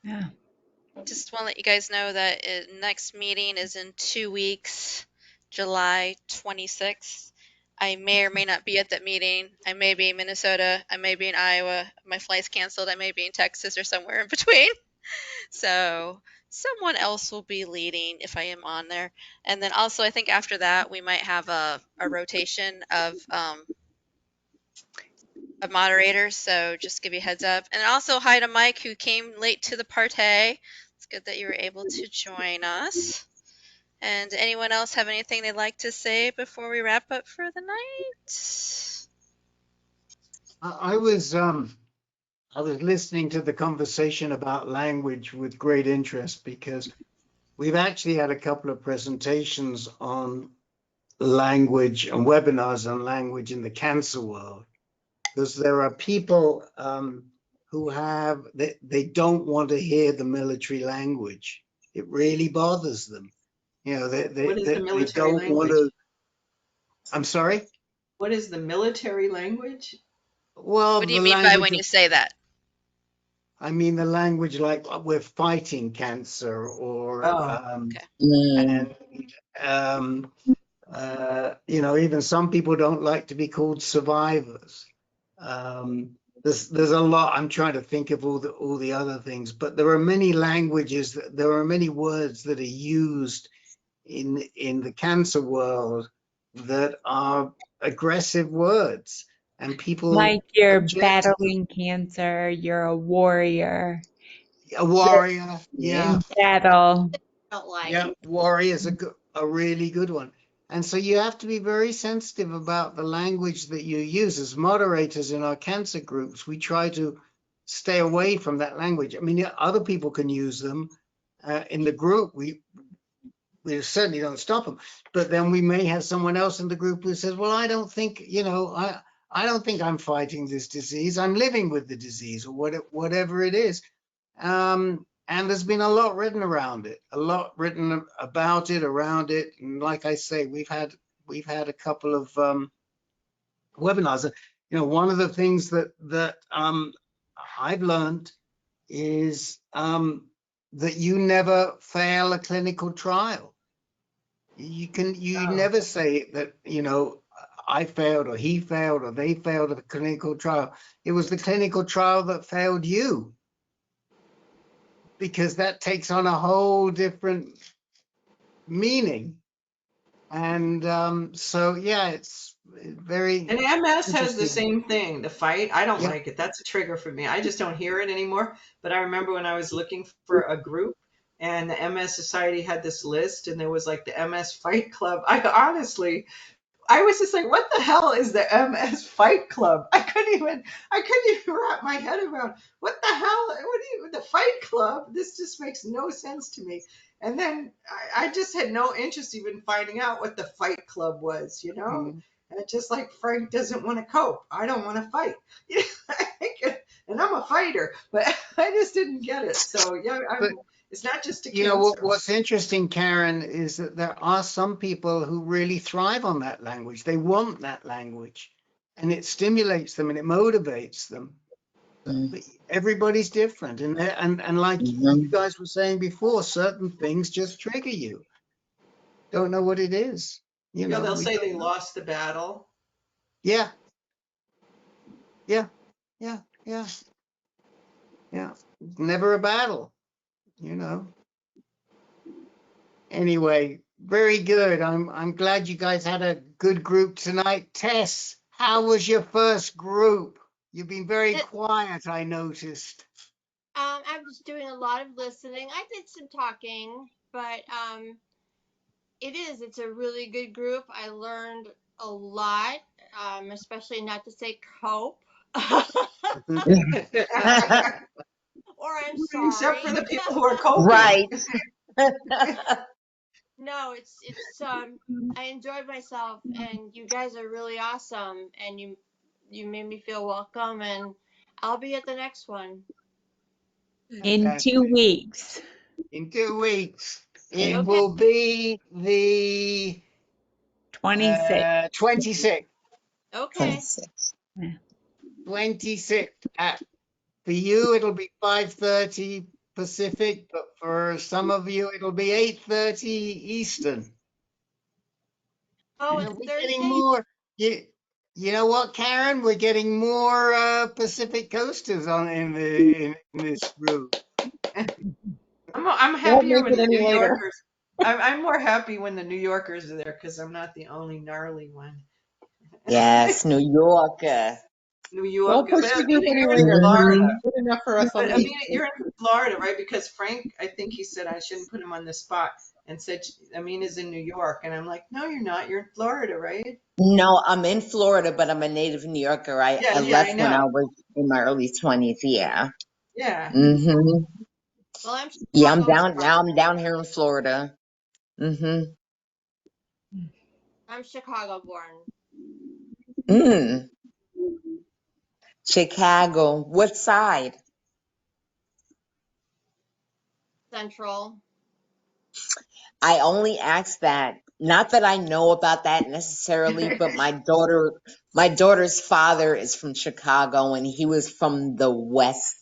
Yeah. just want to let you guys know that next meeting is in 2 weeks, July 26th. I may or may not be at that meeting. I may be in Minnesota. I may be in Iowa. My flight's canceled. I may be in Texas or somewhere in between. So someone else will be leading if I am on there. And then also, I think after that, we might have a rotation of moderators. So just give you a heads up. And also, hi to Mike, who came late to the party. It's good that you were able to join us. And anyone else have anything they'd like to say before we wrap up for the night? I was listening to the conversation about language with great interest because we've actually had a couple of presentations on language and webinars on language in the cancer world, because there are people who they don't want to hear the military language. It really bothers them. What is the They military don't want language? to. I'm sorry. What is the military language? Well, What do you the mean by language when of you say that? I mean, the language like we're fighting cancer, or Oh, Okay. Mm. and even some people don't like to be called survivors. There's a lot. I'm trying to think of all the other things, but there are many languages. There are many words that are used in the cancer world that are aggressive words, and people Like you're object to them. battling cancer, you're a warrior. A You're warrior, yeah. in battle. Don't like. Yeah, worry is a really good one. And so you have to be very sensitive about the language that you use. As moderators in our cancer groups, we try to stay away from that language. I mean, yeah, other people can use them in the group. We certainly don't stop them. But then we may have someone else in the group who says, "Well, I don't think, I don't think I'm fighting this disease. I'm living with the disease," or whatever it is. And there's been a lot written around it, a lot written about it, around it. And like I say, we've had a couple of webinars. One of the things that I've learned is that you never fail a clinical trial. You never say that, I failed or he failed or they failed at a clinical trial. It was the clinical trial that failed you, because that takes on a whole different meaning. And so, yeah, it's very And MS has the interesting. same thing, the fight. I don't Yeah. like it. That's a trigger for me. I just don't hear it anymore. But I remember when I was looking for a group and the MS Society had this list and there was like the MS Fight Club. I was just like, what the hell is the MS Fight Club? I couldn't even wrap my head around what the hell, the Fight Club? This just makes no sense to me. And then I just had no interest even finding out what the Fight Club was, Mm. And just like Frank doesn't want to cope. I don't want to fight. And I'm a fighter, but I just didn't get it. So yeah, But it's not just a cancer. what's interesting, Karen, is that there are some people who really thrive on that language. They want that language, and it stimulates them and it motivates them. But everybody's different, and like you guys were saying before, certain things just trigger you. Don't know what it is. They'll We say don't they know. lost the battle. Yeah. Never a battle, Anyway, very good. I'm glad you guys had a good group tonight. Tess, how was your first group? You've been very quiet, I noticed. I was doing a lot of listening. I did some talking, but it's a really good group. I learned a lot, especially not to say cope. Or I'm sorry. Except for the people who are coping. Right. No, it's I enjoyed myself, and you guys are really awesome, and you made me feel welcome, and I'll be at the next one. In 2 weeks. In 2 weeks. It Okay. will be the 26th. 26th. Okay. 26th. For you, it'll be 5:30 Pacific, but for some of you, it'll be 8:30 Eastern. Oh, We're it's Thursday. getting more. You know what, Karen? We're getting more Pacific Coasters in this group. I'm happier when the New Yorkers. I'm more happy when the New Yorkers are there because I'm not the only gnarly one. Yes, New York. New York. Don't push But the Amina, good you're in later. Florida. Good enough for us on But the Amina, East you're Coast. in Florida, right? Because Frank, I think he said I shouldn't put him on the spot and said Amina's in New York, and I'm like, no, you're not. You're in Florida, right? No, I'm in Florida, but I'm a native New Yorker. I I left when I know. was in my early 20s. Yeah. Yeah. Mm-hmm. Well, I'm Yeah, I'm down here in Florida. Mm-hmm. I'm Chicago born. Chicago. What side? Central. I only asked that, not that I know about that necessarily, but my daughter's father is from Chicago and he was from the west